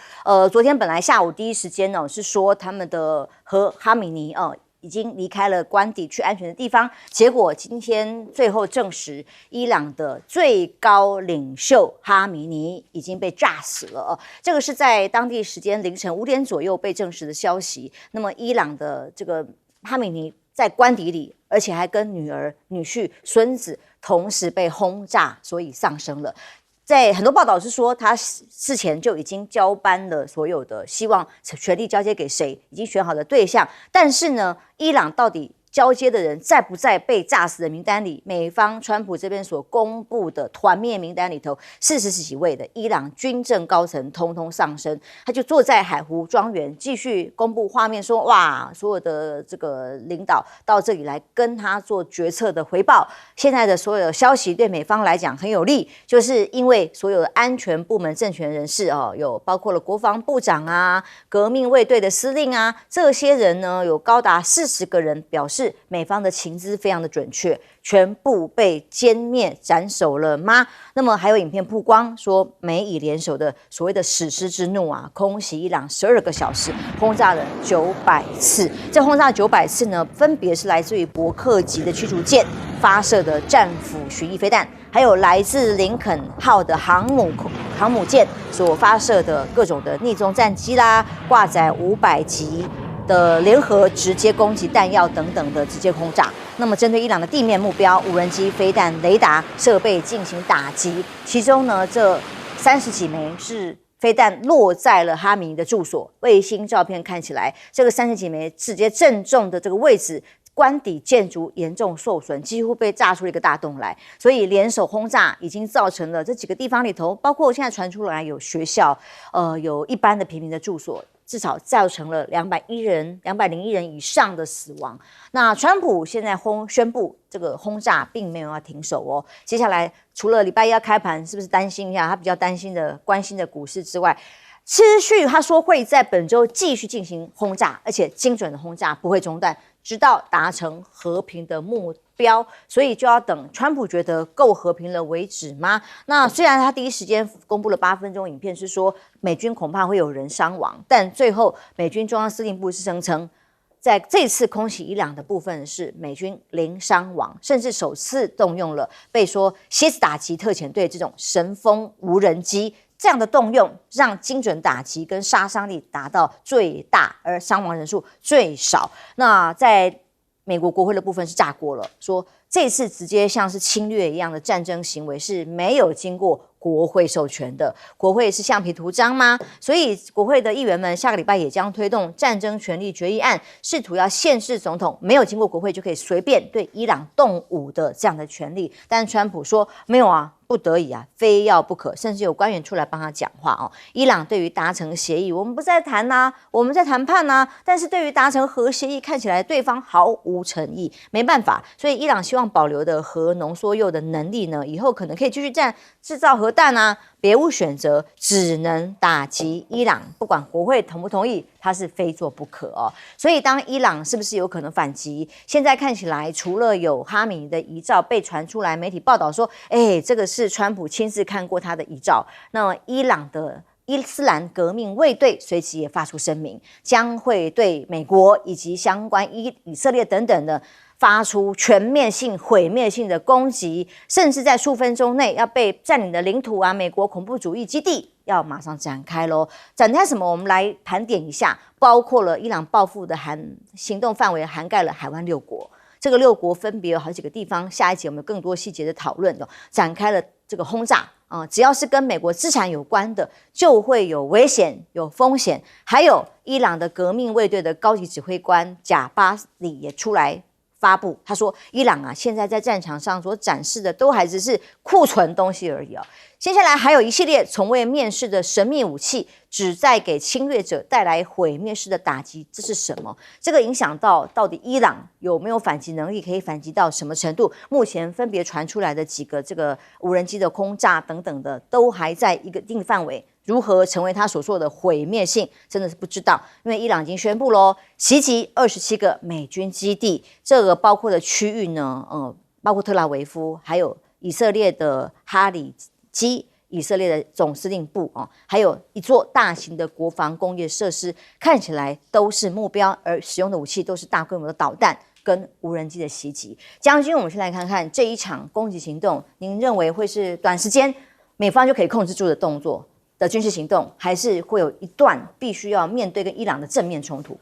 昨天本来下午第一时间是说他们的和哈米尼已经离开了官邸去安全的地方。结果今天最后证实，伊朗的最高领袖哈米尼已经被炸死了。这个是在当地时间凌晨5点左右被证实的消息。那么伊朗的这个哈米尼在官邸里，而且还跟女儿、女婿、孙子同时被轰炸，所以丧生了。在很多报道是说，他事前就已经交班了所有的，希望权力交接给谁，已经选好的对象。但是呢，伊朗到底交接的人在不在被炸死的名单里？美方川普这边所公布的团灭名单里头，40几位的伊朗军政高层通通丧生。他就坐在海湖庄园，继续公布画面说，哇，所有的这个领导到这里来跟他做决策的回报。现在的所有的消息对美方来讲很有利，就是因为所有的安全部门政权人士有包括了国防部长啊、革命卫队的司令啊，这些人呢有高达40个人表示。美方的情资非常的准确，全部被歼灭斩首了吗？那么还有影片曝光说，美以联手的所谓的史诗之怒啊，空袭伊朗12个小时，轰炸了900次。这轰炸900次呢，分别是来自于伯克级的驱逐舰发射的战斧巡弋飞弹，还有来自林肯号的航母舰所发射的各种的逆踪战机啦，挂载500级的联合直接攻击弹药等等的直接轰炸。那么针对伊朗的地面目标、无人机、飞弹、雷达设备进行打击，其中呢这30几枚是飞弹落在了哈米尼的住所。卫星照片看起来，这个30几枚直接正中的这个位置，官邸建筑严重受损，几乎被炸出了一个大洞来。所以联手轰炸已经造成了这几个地方里头，包括现在传出来有学校，有一般的平民的住所，至少造成了201人以上的死亡。那川普现在宣布这个轰炸并没有要停手哦。接下来除了礼拜一要开盘，是不是担心一下？他比较关心的股市之外，持续他说会在本周继续进行轰炸，而且精准的轰炸不会中断，直到达成和平的目标。所以就要等川普觉得够和平了为止吗？那虽然他第一时间公布了8分钟影片，是说美军恐怕会有人伤亡，但最后美军中央司令部是声称，在这次空袭伊朗的部分是美军0伤亡，甚至首次动用了被说蝎子打击特遣队这种神风无人机。这样的动用让精准打击跟杀伤力达到最大，而伤亡人数最少。那在美国国会的部分是炸锅了，说这次直接像是侵略一样的战争行为是没有经过国会授权的。国会是橡皮图章吗？所以国会的议员们下个礼拜也将推动战争权利决议案，试图要限制总统没有经过国会就可以随便对伊朗动武的这样的权利。但川普说没有啊，不得已啊，非要不可，甚至有官员出来帮他讲话哦。伊朗对于达成协议，我们不在谈啊，我们在谈判啊，但是对于达成核协议，看起来对方毫无诚意，没办法。所以伊朗希望保留的核浓缩铀的能力呢，以后可能可以继续制造核弹啊，别无选择，只能打击伊朗。不管国会同不同意，他是非做不可哦。所以当伊朗是不是有可能反击？现在看起来，除了有哈米尼的遗照被传出来，媒体报道说，这个是川普亲自看过他的遗照。那么伊朗的伊斯兰革命卫队随即也发出声明，将会对美国以及相关以色列等等的发出全面性、毁灭性的攻击，甚至在数分钟内要被占领的领土啊，美国恐怖主义基地要马上展开咯。展开什么？我们来盘点一下，包括了伊朗报复的行动范围涵盖了海湾6国，这个6国分别有好几个地方，下一集我们有更多细节的讨论的，展开了这个轰炸只要是跟美国资产有关的，就会有危险、有风险。还有伊朗的革命卫队的高级指挥官贾巴里也出来发布，他说伊朗啊，现在在战场上所展示的都还只是库存东西而已哦。接下来还有一系列从未面世的神秘武器，旨在给侵略者带来毁灭式的打击。这是什么？这个影响到底伊朗有没有反击能力，可以反击到什么程度？目前分别传出来的几个这个无人机的轰炸等等的，都还在一个一定范围。如何成为他所说的毁灭性，真的是不知道。因为伊朗已经宣布咯，袭击27个美军基地，这个包括的区域呢，包括特拉维夫，还有以色列的哈里基，以色列的总司令部啊，还有一座大型的国防工业设施，看起来都是目标，而使用的武器都是大规模的导弹跟无人机的袭击。将军，我们先来看看这一场攻击行动，您认为会是短时间美方就可以控制住的动作的军事行动，还是会有一段必须要面对跟伊朗的正面冲突？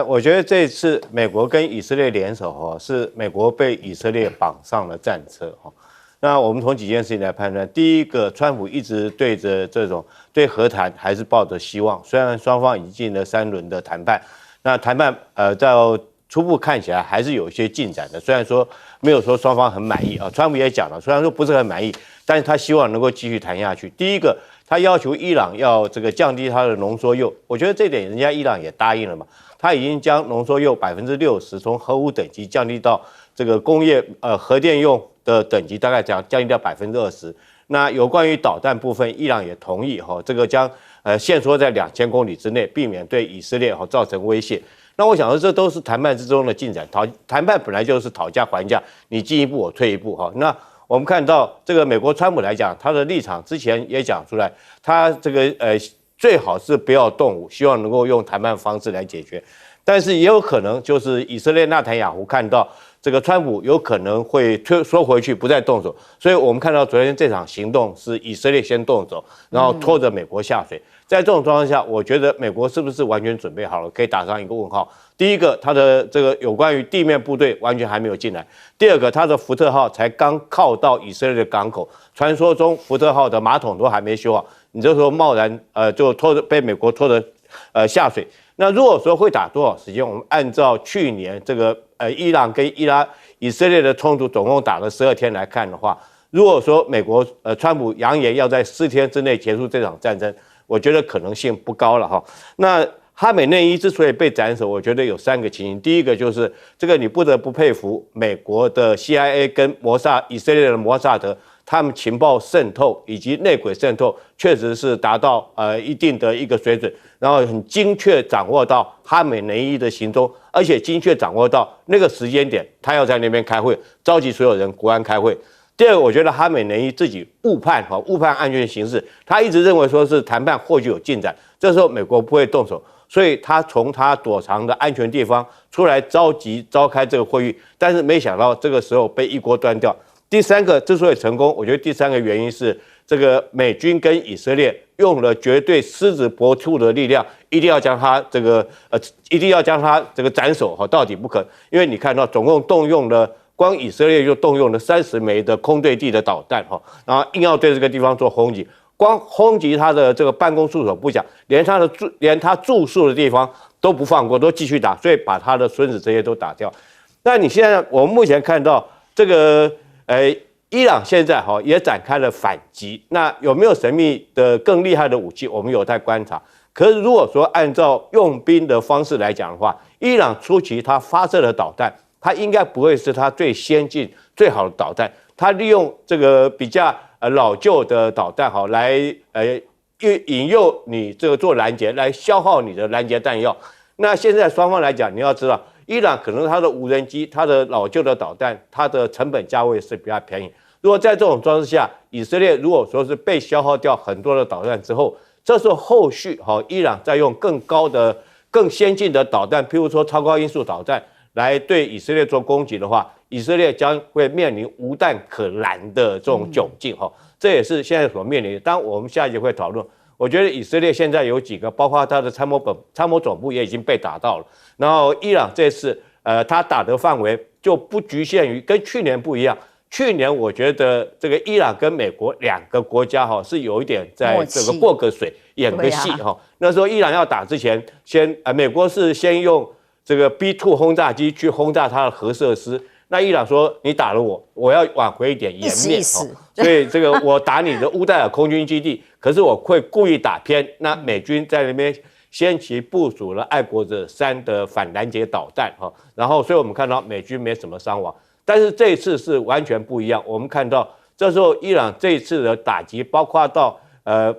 我觉得这次美国跟以色列联手是美国被以色列绑上了战车那我们从几件事情来判断，第一个，川普一直对着这种对和谈还是抱着希望，虽然双方已经进了3轮的谈判，那谈判到初步看起来还是有一些进展的，虽然说没有说双方很满意啊，川普也讲了，虽然说不是很满意，但是他希望能够继续谈下去。第一个，他要求伊朗要这个降低它的浓缩铀，我觉得这点人家伊朗也答应了嘛，他已经将浓缩铀60%从核武等级降低到这个工业核电用的等级，大概降低到20%。那有关于导弹部分，伊朗也同意这个将限缩在2000公里之内，避免对以色列造成威胁。那我想说，这都是谈判之中的进展。谈判本来就是讨价还价，你进一步我退一步那我们看到这个美国川普来讲，他的立场之前也讲出来，他这个最好是不要动武，希望能够用谈判方式来解决。但是也有可能就是以色列纳坦雅胡看到这个川普有可能会缩回去，不再动手，所以我们看到昨天这场行动是以色列先动手，然后拖着美国下水。在这种状况下，我觉得美国是不是完全准备好了，可以打上一个问号。第一个，它的这个有关于地面部队完全还没有进来；第二个，它的福特号才刚靠到以色列的港口，传说中福特号的马桶都还没修好，你这时候贸然就被美国拖着下水。那如果说会打多少时间，我们按照去年这个伊朗跟以色列的冲突总共打了12天来看的话，如果说美国川普扬言要在4天之内结束这场战争，我觉得可能性不高了那哈美内伊之所以被斩首，我觉得有3个情形。第一个就是这个你不得不佩服美国的 CIA 跟以色列的摩萨德，他们情报渗透以及内鬼渗透确实是达到一定的一个水准，然后很精确掌握到哈美内伊的行踪，而且精确掌握到那个时间点他要在那边开会，召集所有人国安开会。第二个，我觉得哈美内伊自己误判安全形势，他一直认为说是谈判或许有进展，这时候美国不会动手，所以他从他躲藏的安全地方出来召开这个会议，但是没想到这个时候被一锅端掉。第三个之所以成功，我觉得第3个原因是这个美军跟以色列用了绝对狮子搏兔的力量，一定要将他这个斩首到底不可，因为你看到总共动用了。光以色列就动用了30枚的空对地的导弹然后硬要对这个地方做轰击，光轰击他的这个办公处所不讲，连他住宿的地方都不放过，都继续打，所以把他的孙子这些都打掉。那你现在我们目前看到这个伊朗现在也展开了反击，那有没有神秘的更厉害的武器，我们有待观察。可是如果说按照用兵的方式来讲的话，伊朗初期他发射的导弹，它应该不会是它最先进、最好的导弹，它利用这个比较老旧的导弹来引诱你这个做拦截，来消耗你的拦截弹药。那现在双方来讲，你要知道，伊朗可能它的无人机、它的老旧的导弹，它的成本价位是比较便宜。如果在这种状况下，以色列如果说是被消耗掉很多的导弹之后，这时候后续伊朗再用更高的、更先进的导弹，譬如说超高音速导弹。来对以色列做攻击的话，以色列将会面临无弹可拦的这种窘境这也是现在所面临的。当我们下一集会讨论，我觉得以色列现在有几个，包括它的参谋总部也已经被打到了。然后伊朗这次它打的范围就不局限于，跟去年不一样。去年我觉得这个伊朗跟美国2个国家是有一点在这个过个水演个戏那时候伊朗要打之前，美国是先用这个 B2 轰炸机去轰炸它的核设施，那伊朗说你打了我要挽回一点颜面所以这个我打你的乌代尔空军基地，可是我会故意打偏。那美军在那边先期部署了爱国者3的反拦截导弹然后所以我们看到美军没什么伤亡，但是这一次是完全不一样。我们看到这时候伊朗这一次的打击，包括到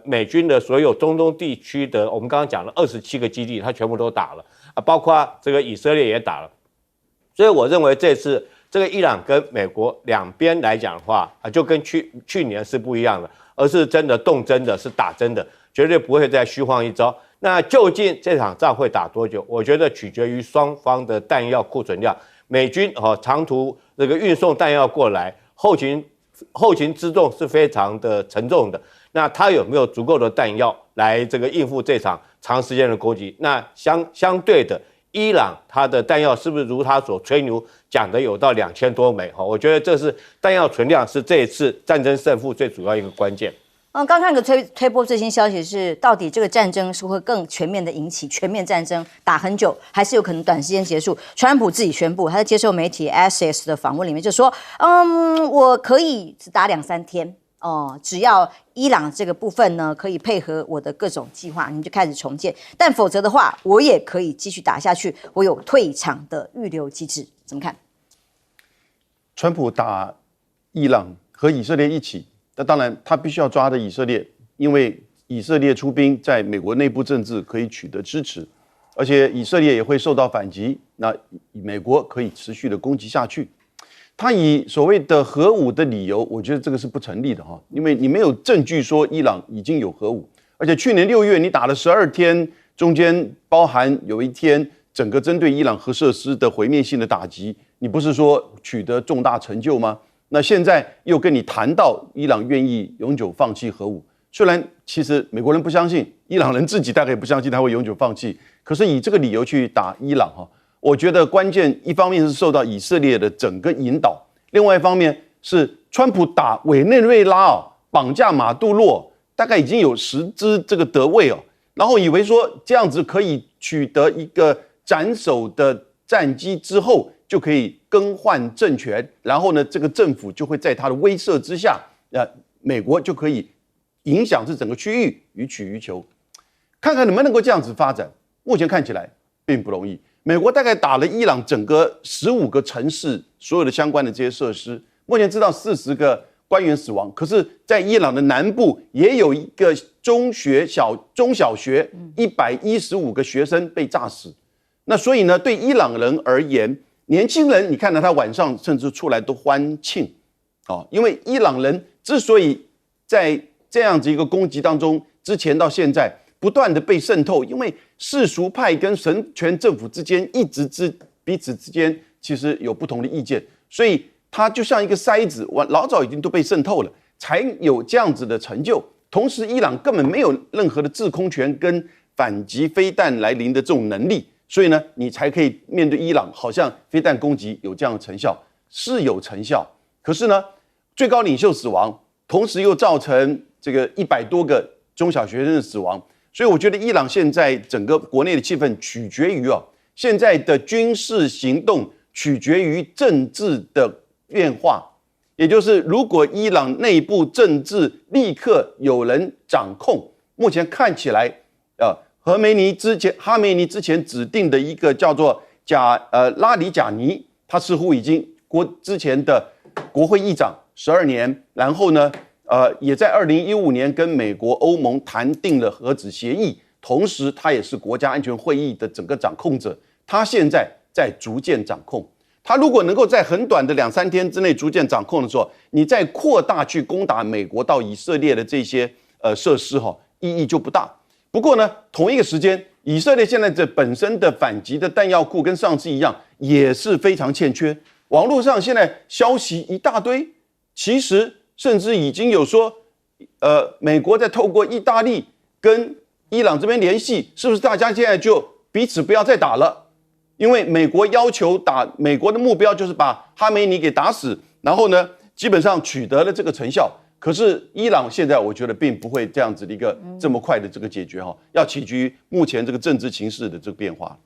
美军的所有中东地区的，我们刚刚讲了27个基地，它全部都打了。包括这个以色列也打了，所以我认为这次这个伊朗跟美国两边来讲的话就跟去年是不一样的。而是真的动真的，是打真的，绝对不会再虚晃一招。那究竟这场仗会打多久？我觉得取决于双方的弹药库存量。美军长途这个运送弹药过来，后勤辎重是非常的沉重的。那他有没有足够的弹药来这个应付这场长时间的攻击？那相对的，伊朗它的弹药是不是如他所吹牛讲的有到2000多枚？我觉得这是弹药存量是这一次战争胜负最主要一个关键。刚看个推播最新消息是，到底这个战争是会更全面的引起全面战争，打很久，还是有可能短时间结束？川普自己宣布，他在接受媒体 Access 的访问里面就说，我可以只打2-3天。只要伊朗这个部分呢可以配合我的各种计划，你们就开始重建。但否则的话，我也可以继续打下去，我有退场的预留机制。怎么看？川普打伊朗和以色列一起，那当然他必须要抓的以色列，因为以色列出兵在美国内部政治可以取得支持，而且以色列也会受到反击，那美国可以持续的攻击下去。他以所谓的核武的理由，我觉得这个是不成立的哈，因为你没有证据说伊朗已经有核武，而且去年6月你打了12天，中间包含有一天整个针对伊朗核设施的毁灭性的打击，你不是说取得重大成就吗？那现在又跟你谈到伊朗愿意永久放弃核武，虽然其实美国人不相信，伊朗人自己大概也不相信他会永久放弃，可是以这个理由去打伊朗哈。我觉得关键一方面是受到以色列的整个引导，另外一方面是川普打委内瑞拉绑架马杜洛，大概已经有10支这个德位然后以为说这样子可以取得一个斩首的战机之后，就可以更换政权，然后呢，这个政府就会在他的威慑之下，美国就可以影响这整个区域，予取予求，看看能不能够这样子发展。目前看起来并不容易。美国大概打了伊朗整个15个城市所有的相关的这些设施，目前知道40个官员死亡，可是，在伊朗的南部也有一个中小学115个学生被炸死。那所以呢，对伊朗人而言，年轻人你看到他晚上甚至出来都欢庆因为伊朗人之所以在这样子一个攻击当中，之前到现在不断的被渗透，因为世俗派跟神权政府之间一直彼此之间其实有不同的意见，所以它就像一个筛子，老早已经都被渗透了，才有这样子的成就。同时，伊朗根本没有任何的制空权跟反击飞弹来临的这种能力，所以呢，你才可以面对伊朗，好像飞弹攻击有这样的成效，是有成效。可是呢，最高领袖死亡，同时又造成这个100多个中小学生的死亡。所以我觉得伊朗现在整个国内的气氛取决于现在的军事行动取决于政治的变化，也就是如果伊朗内部政治立刻有人掌控，目前看起来哈梅尼之前指定的一个叫做拉里贾尼，他似乎已经之前的国会议长12年，然后呢也在2015年跟美国、欧盟谈定了核子协议，同时他也是国家安全会议的整个掌控者。他现在在逐渐掌控，他如果能够在很短的2-3天之内逐渐掌控的时候，你再扩大去攻打美国到以色列的这些设施意义就不大。不过呢，同一个时间，以色列现在这本身的反击的弹药库跟上次一样，也是非常欠缺。网络上现在消息一大堆，其实甚至已经有说，美国在透过意大利跟伊朗这边联系，是不是大家现在就彼此不要再打了？因为美国要求美国的目标就是把哈梅尼给打死，然后呢，基本上取得了这个成效。可是伊朗现在我觉得并不会这样子的一个这么快的这个解决要取决于目前这个政治情势的这个变化。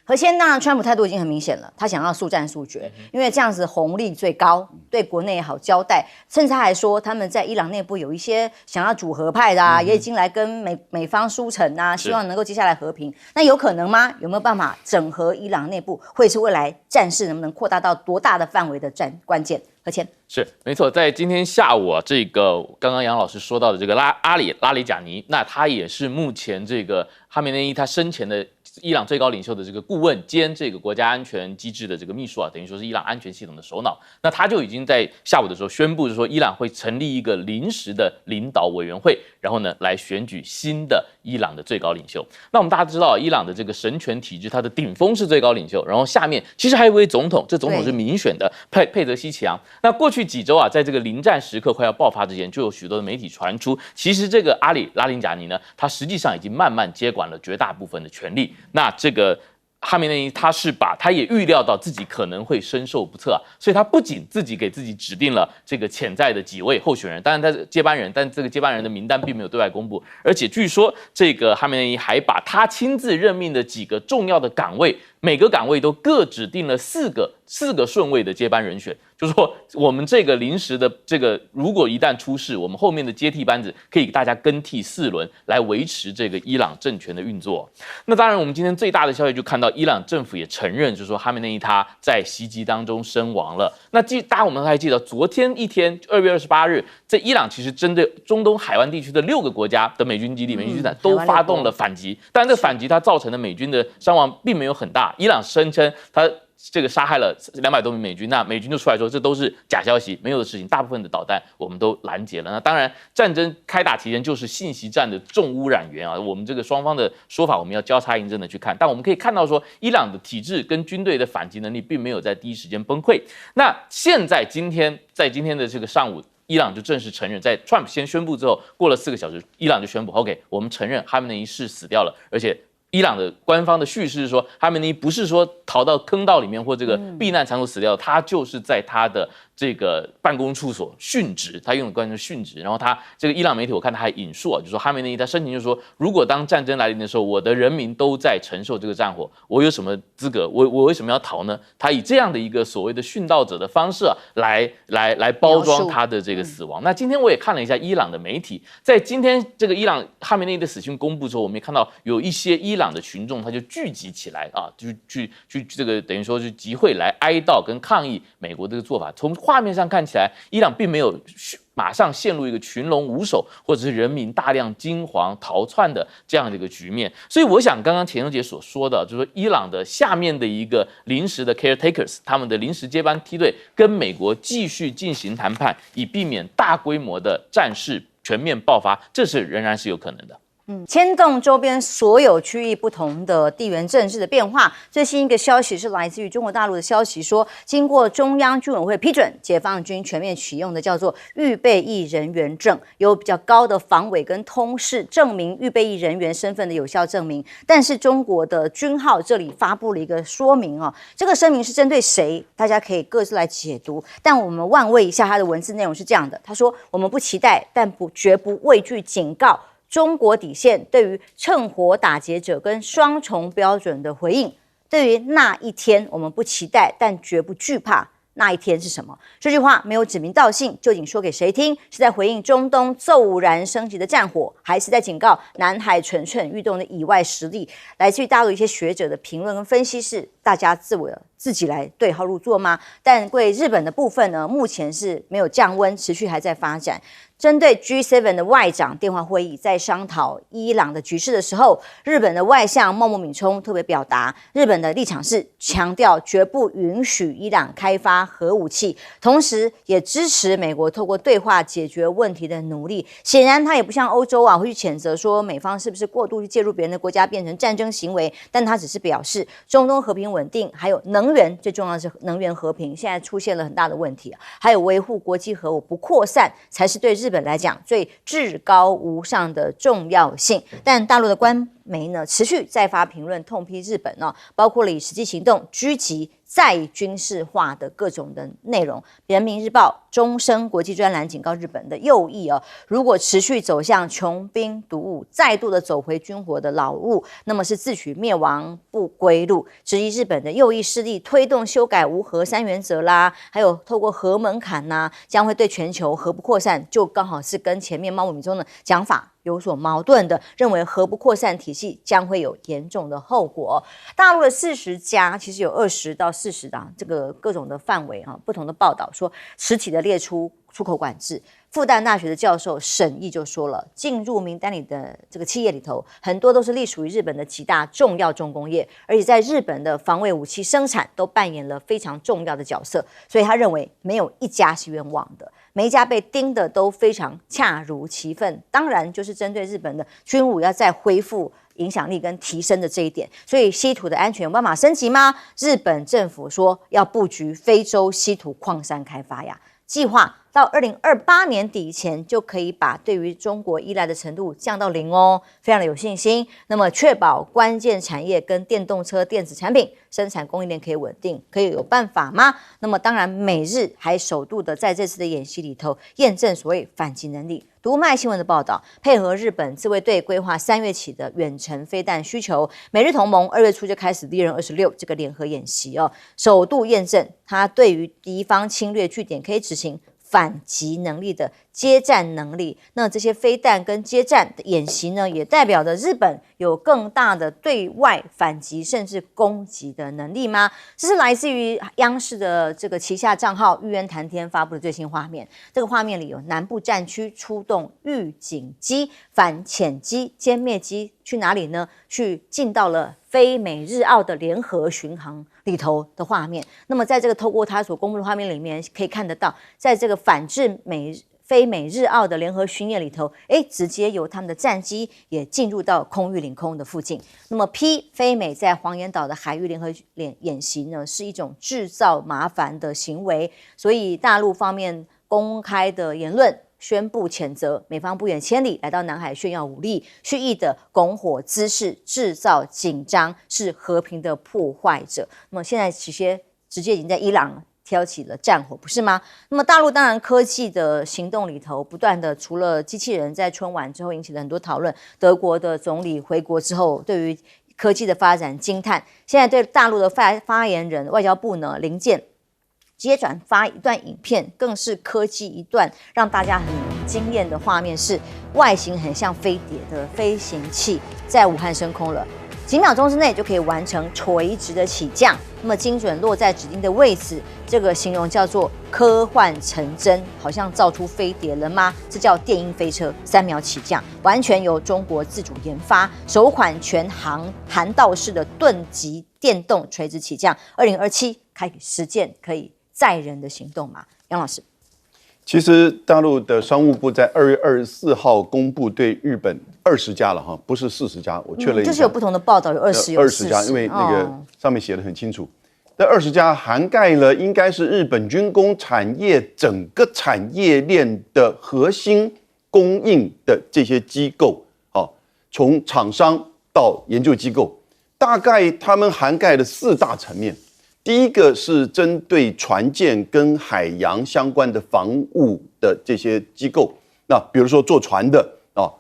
核先当然，川普态度已经很明显了，他想要速战速决，因为这样子红利最高，对国内也好交代。甚至他还说，他们在伊朗内部有一些想要主和派的也已经来跟美方书城希望能够接下来和平。那有可能吗？有没有办法整合伊朗内部？会是未来战事能不能扩大到多大的范围的关键？何谦是没错，在今天下午啊，这个刚刚杨老师说到的这个拉里贾尼，那他也是目前这个哈梅内伊他生前的伊朗最高领袖的这个顾问兼这个国家安全机制的这个秘书啊，等于说是伊朗安全系统的首脑。那他就已经在下午的时候宣布，说伊朗会成立一个临时的领导委员会，然后呢来选举新的伊朗的最高领袖。那我们大家知道，伊朗的这个神权体制，它的顶峰是最高领袖，然后下面其实还有一位总统，这总统是民选的佩泽西奇扬。那过去几周啊，在这个临战时刻快要爆发之前，就有许多的媒体传出，其实这个拉林贾尼呢，他实际上已经慢慢接管了绝大部分的权力。那这个哈梅内伊他也预料到自己可能会身受不测啊，所以他不仅自己给自己指定了这个潜在的几位候选人，当然他是接班人，但这个接班人的名单并没有对外公布，而且据说这个哈梅内伊还把他亲自任命的几个重要的岗位，每个岗位都各指定了四个顺位的接班人选，就是说我们这个临时的这个，如果一旦出事，我们后面的接替班子可以大家更替4轮来维持这个伊朗政权的运作。那当然，我们今天最大的消息就看到伊朗政府也承认，就是说哈梅内伊他在袭击当中身亡了。那大家我们还记得，昨天一天2月28日，在伊朗其实针对中东海湾地区的6个国家的美军基地、美军军团都发动了反击，但这反击它造成的美军的伤亡并没有很大。伊朗声称他这个杀害了200多名美军，那美军就出来说这都是假消息，没有的事情，大部分的导弹我们都拦截了。那当然，战争开打期间就是信息战的重污染源啊，我们这个双方的说法我们要交叉印证的去看，但我们可以看到说，伊朗的体制跟军队的反击能力并没有在第一时间崩溃。那现在在今天的这个上午，伊朗就正式承认，在 Trump 先宣布之后，过了4个小时，伊朗就宣布 OK， 我们承认哈梅内伊是死掉了，而且伊朗的官方的叙事是说，哈梅内伊不是说逃到坑道里面或这个避难场所死掉，他就是在他的这个办公处所殉职，他用的关键是殉职。然后他这个伊朗媒体我看他还引述啊，就说哈梅内伊他声明就说，如果当战争来临的时候，我的人民都在承受这个战火，我有什么资格？我为什么要逃呢？他以这样的一个所谓的殉道者的方式啊，来包装他的这个死亡。那今天我也看了一下伊朗的媒体，在今天这个伊朗哈梅内伊的死讯公布之后，我们也看到有一些伊朗的群众他就聚集起来啊，就去这个等于说是集会来哀悼跟抗议美国这个做法。从画面上看起来，伊朗并没有马上陷入一个群龙无首或者是人民大量惊惶逃窜的这样的一个局面。所以我想刚刚钱钟杰所说的，就是说伊朗的下面的一个临时的 caretakers， 他们的临时接班梯队跟美国继续进行谈判，以避免大规模的战事全面爆发，这是仍然是有可能的。牵动周边所有区域不同的地缘政治的变化。最新一个消息是来自于中国大陆的消息说，经过中央军委会批准，解放军全面启用的叫做预备役人员证，有比较高的防伪跟通识证明预备役人员身份的有效证明。但是中国的军号这里发布了一个说明哦，这个声明是针对谁？大家可以各自来解读。但我们万位一下，它的文字内容是这样的：他说，我们不期待，但绝不畏惧警告。中国底线对于趁火打劫者跟双重标准的回应，对于那一天我们不期待，但绝不惧怕。那一天是什么？这句话没有指名道姓，究竟说给谁听？是在回应中东骤然升级的战火，还是在警告南海蠢蠢欲动的以外实力？来自于大陆一些学者的评论跟分析是，大家自己来对号入座吗？但对日本的部分呢，目前是没有降温，持续还在发展。针对 G7 的外长电话会议，在商讨伊朗的局势的时候，日本的外相茂木敏充特别表达，日本的立场是强调绝不允许伊朗开发核武器，同时也支持美国透过对话解决问题的努力。显然，他也不像欧洲啊，会去谴责说美方是不是过度去介入别人的国家，变成战争行为。但他只是表示，中东和平稳定，还有能源，最重要的是能源和平，现在出现了很大的问题，还有维护国际核武不扩散，才是对日本来讲最至高无上的重要性。但大陆的官媒呢，持续再发评论痛批日本呢，包括了以实际行动狙击再军事化的各种的内容。人民日报终身国际专栏警告日本的右翼如果持续走向穷兵黩武，再度的走回军火的老路，那么是自取灭亡不归路。质疑日本的右翼势力推动修改无核3原则啦，还有透过核门槛将会对全球核不扩散，就刚好是跟前面茂木敏充的讲法有所矛盾的，认为核不扩散体系将会有严重的后果。大陆的40家其实有20到40档这个各种的范围不同的报道说实体的列出出口管制。复旦大学的教授沈毅就说了，进入名单里的这个企业里头，很多都是隶属于日本的几大重要重工业，而且在日本的防卫武器生产都扮演了非常重要的角色，所以他认为没有一家是冤枉的，每一家被盯的都非常恰如其分。当然，就是针对日本的军武要再恢复影响力跟提升的这一点，所以稀土的安全有办法升级吗？日本政府说要布局非洲稀土矿山开发呀，计划到2028年底以前就可以把对于中国依赖的程度降到0哦，非常的有信心。那么确保关键产业跟电动车电子产品生产供应链可以稳定，可以有办法吗？那么当然，美日还首度的在这次的演习里头验证所谓反击能力。读卖新闻的报道，配合日本自卫队规划3月起的远程飞弹需求，美日同盟2月初就开始利刃26这个联合演习首度验证它对于敌方侵略据点可以执行反击能力的接战能力。那这些飞弹跟接战的演习呢，也代表着日本有更大的对外反击甚至攻击的能力吗？这是来自于央视的这个旗下账号玉渊谈天发布的最新画面。这个画面里有南部战区出动预警机、反潜机、歼灭机去哪里呢？去进到了非美日澳的联合巡航里头的画面。那么在这个透过他所公布的画面里面可以看得到，在这个反制非美日澳的联合巡演里头，直接由他们的战机也进入到空域领空的附近。那么批非美在黄岩岛的海域联合演习呢，是一种制造麻烦的行为，所以大陆方面公开的言论宣布谴责，美方不远千里来到南海炫耀武力，蓄意的拱火滋事，制造紧张，是和平的破坏者。那么现在直接已经在伊朗挑起了战火，不是吗？那么大陆当然科技的行动里头，不断的除了机器人在春晚之后引起了很多讨论，德国的总理回国之后对于科技的发展惊叹，现在对大陆的发言人外交部呢林健直接转发一段影片，更是科技一段让大家很惊艳的画面，是外形很像飞碟的飞行器在武汉升空了，几秒钟之内就可以完成垂直的起降，那么精准落在指定的位置，这个形容叫做科幻成真，好像造出飞碟了吗？这叫电音飞车，3秒起降，完全由中国自主研发，首款全涵道式的盾级电动垂直起降，2027开始实践可以载人的行动嘛？杨老师。其实大陆的商务部在2月24号公布对日本20家了哈，不是40家，我确认一下，就是有不同的报道，有20家，因为那个上面写的很清楚。这20家涵盖了应该是日本军工产业整个产业链的核心供应的这些机构，从厂商到研究机构，大概他们涵盖了4大层面。第一个是针对船舰跟海洋相关的防务的这些机构，那比如说做船的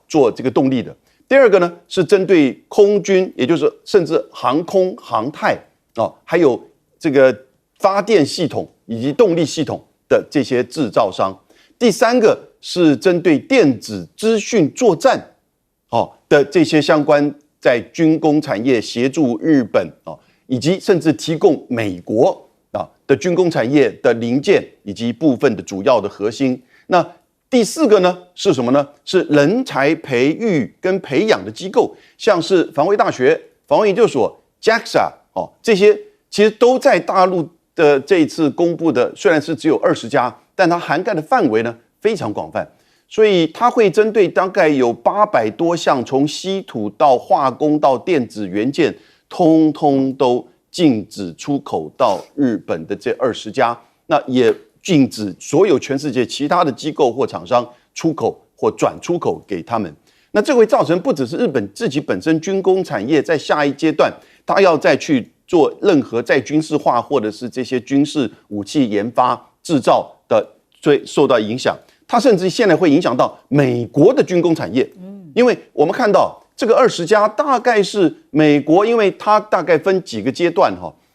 做这个动力的。第二个呢是针对空军，也就是甚至航空航太还有这个发电系统以及动力系统的这些制造商。第三个是针对电子资讯作战的这些相关在军工产业协助日本以及甚至提供美国的军工产业的零件以及部分的主要的核心。那第4个呢是什么呢？是人才培育跟培养的机构，像是防卫大学、防卫研究所、JAXA 这些其实都在大陆的这一次公布的，虽然是只有20家，但它涵盖的范围呢非常广泛。所以它会针对大概有800多项，从稀土到化工到电子元件，通通都禁止出口到日本的这20家，那也禁止所有全世界其他的机构或厂商出口或转出口给他们。那这会造成不只是日本自己本身军工产业在下一阶段，它要再去做任何再军事化或者是这些军事武器研发制造的最受到影响。它甚至现在会影响到美国的军工产业，因为我们看到这个20家大概是美国，因为它大概分几个阶段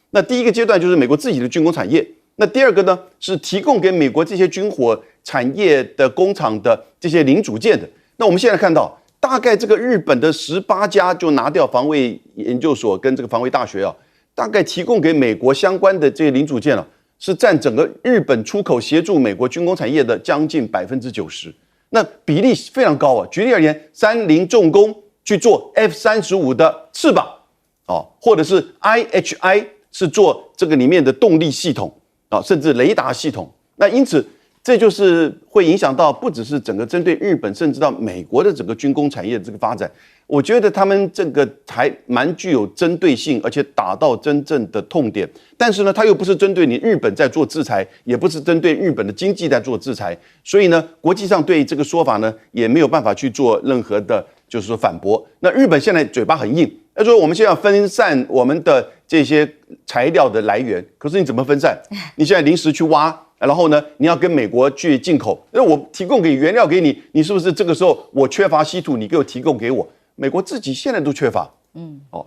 那第一个阶段就是美国自己的军工产业，那第二个呢是提供给美国这些军火产业的工厂的这些零组件的。那我们现在看到大概这个日本的18家就拿掉防卫研究所跟这个防卫大学啊，大概提供给美国相关的这些零组件啊，是占整个日本出口协助美国军工产业的将近90%，那比例非常高啊。举例而言，三菱重工去做 F-35的翅膀，或者是 IHI 是做这个里面的动力系统啊，甚至雷达系统。那因此，这就是会影响到不只是整个针对日本，甚至到美国的整个军工产业的这个发展。我觉得他们这个还蛮具有针对性，而且打到真正的痛点。但是呢，它又不是针对你日本在做制裁，也不是针对日本的经济在做制裁，所以呢，国际上对这个说法呢也没有办法去做任何的，就是说反驳。那日本现在嘴巴很硬，他说我们现在要分散我们的这些材料的来源，可是你怎么分散？你现在临时去挖。然后呢，你要跟美国去进口，那我提供给原料给你，你是不是这个时候我缺乏稀土，你给我提供给我？美国自己现在都缺乏，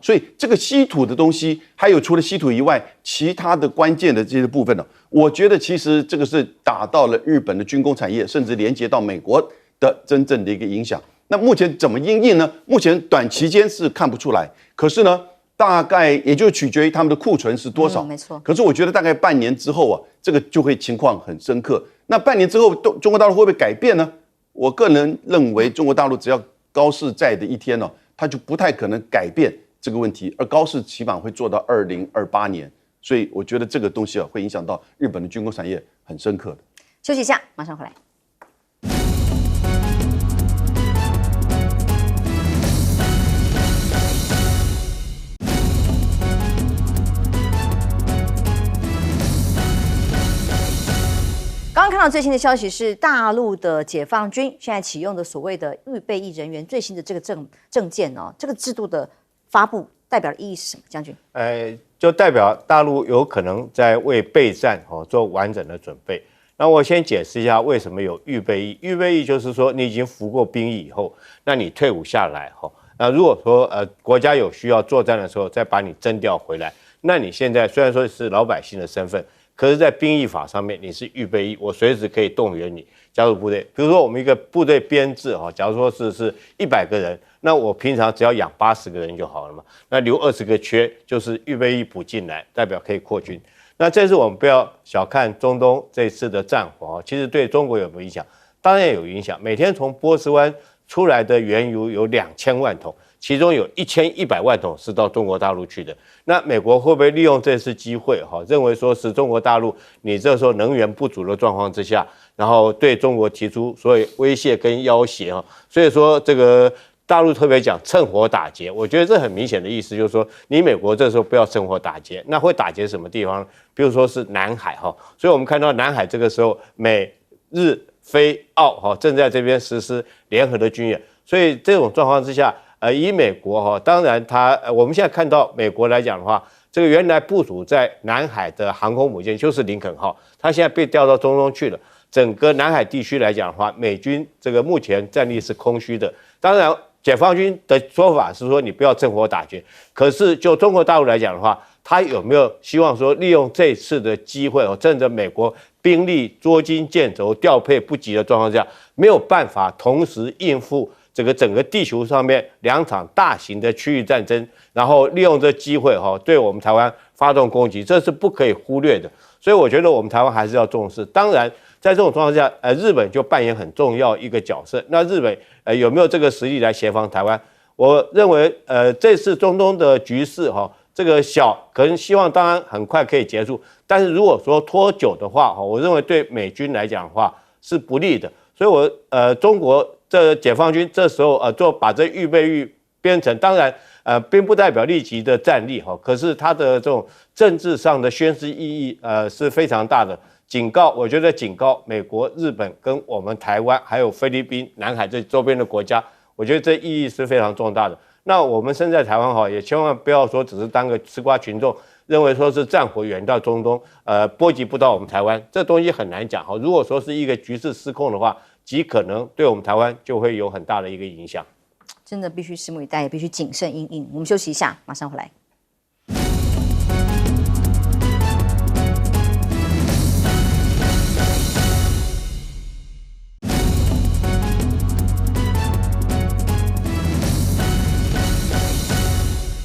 所以这个稀土的东西，还有除了稀土以外，其他的关键的这些部分呢，我觉得其实这个是打到了日本的军工产业，甚至连接到美国的真正的一个影响。那目前怎么因应呢？目前短期间是看不出来，可是呢，大概也就取决于他们的库存是多少，没错。可是我觉得大概半年之后啊，这个就会情况很深刻。那半年之后，中国大陆会不会改变呢？我个人认为，中国大陆只要高市在的一天呢，它就不太可能改变这个问题，而高市起码会做到2028年。所以我觉得这个东西啊，会影响到日本的军工产业很深刻的。休息一下，马上回来。刚刚看到最新的消息是，大陆的解放军现在启用的所谓的预备役人员最新的这个证件哦，这个制度的发布代表的意义是什么？将军？就代表大陆有可能在为备战做完整的准备。那我先解释一下为什么有预备役。预备役就是说你已经服过兵役以后，那你退伍下来那如果说国家有需要作战的时候，再把你征调回来，那你现在虽然说是老百姓的身份。可是，在兵役法上面，你是预备役，我随时可以动员你加入部队。比如说，我们一个部队编制假如说是100个人，那我平常只要养80个人就好了嘛。那留20个缺，就是预备役补进来，代表可以扩军。那这次我们不要小看中东这次的战火其实对中国有没有影响？当然有影响。每天从波斯湾出来的原油有2000万桶。其中有1100万桶是到中国大陆去的，那美国会不会利用这次机会认为说是中国大陆你这时候能源不足的状况之下，然后对中国提出所谓威胁跟要挟所以说这个大陆特别讲趁火打劫，我觉得这很明显的意思就是说，你美国这时候不要趁火打劫，那会打劫什么地方？比如说是南海所以我们看到南海这个时候美日菲澳正在这边实施联合的军演，所以这种状况之下。以美国当然我们现在看到美国来讲的话，这个原来部署在南海的航空母舰就是林肯号，它现在被调到中东去了。整个南海地区来讲的话，美军这个目前战力是空虚的。当然，解放军的说法是说你不要趁火打劫，可是就中国大陆来讲的话，他有没有希望说利用这次的机会趁着美国兵力捉襟见肘、调配不及的状况下，没有办法同时应付？这个整个地球上面2场大型的区域战争，然后利用这机会对我们台湾发动攻击，这是不可以忽略的。所以我觉得我们台湾还是要重视。当然，在这种状况下，日本就扮演很重要一个角色。那日本有没有这个实力来协防台湾？我认为这次中东的局势这个小可能希望当然很快可以结束，但是如果说拖久的话我认为对美军来讲的话是不利的。所以中国。这解放军这时候把这预备役编成，当然并不代表立即的战力可是它的这种政治上的宣示意义是非常大的。警告，我觉得警告美国、日本跟我们台湾还有菲律宾、南海这周边的国家，我觉得这意义是非常重大的。那我们身在台湾也千万不要说只是当个吃瓜群众，认为说是战火远到中东，波及不到我们台湾，这东西很难讲如果说是一个局势失控的话。极可能对我们台湾就会有很大的一个影响，真的必须拭目以待，也必须谨慎因应。我们休息一下，马上回来。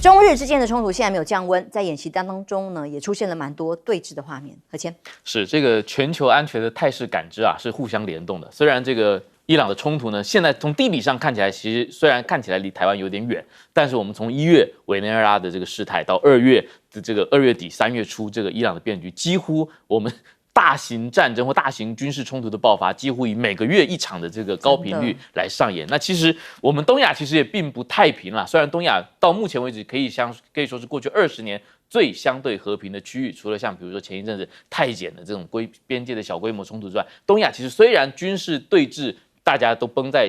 中日之间的冲突现在没有降温，在演习当中呢，也出现了蛮多对峙的画面。何谦，是这个全球安全的态势感知啊，是互相联动的。虽然这个伊朗的冲突呢，现在从地理上看起来，其实虽然看起来离台湾有点远，但是我们从1月委内瑞拉的这个事态到2月的这个2月底3月初这个伊朗的变局，几乎我们大型战争或大型军事冲突的爆发，几乎以每个月一场的这个高频率来上演。那其实我们东亚其实也并不太平啦，虽然东亚到目前为止可以说是过去20年最相对和平的区域，除了像比如说前一阵子泰检的这种边界的小规模冲突之外，东亚其实虽然军事对峙，大家都绷在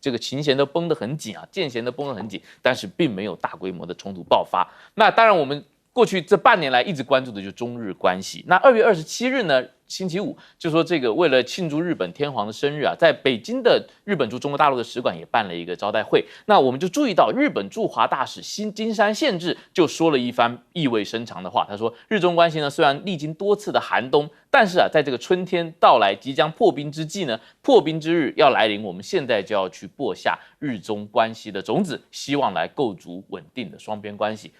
这个琴弦都绷得很紧啊，剑弦都绷得很紧，但是并没有大规模的冲突爆发。那当然我们过去这半年来一直关注的就是中日关系。那2月27日呢，星期五，就说这个为了庆祝日本天皇的生日啊，在北京的日本驻中国大陆的使馆也办了一个招待会。那我们就注意到日本驻华大使金山宪治就说了一番意味深长的话。他说，日中关系呢虽然历经多次的寒冬，但是啊，在这个春天到来、即将破冰之际呢，破冰之日要来临，我们现在就要去播下日中关系的种子，希望来构筑稳定的双边关系。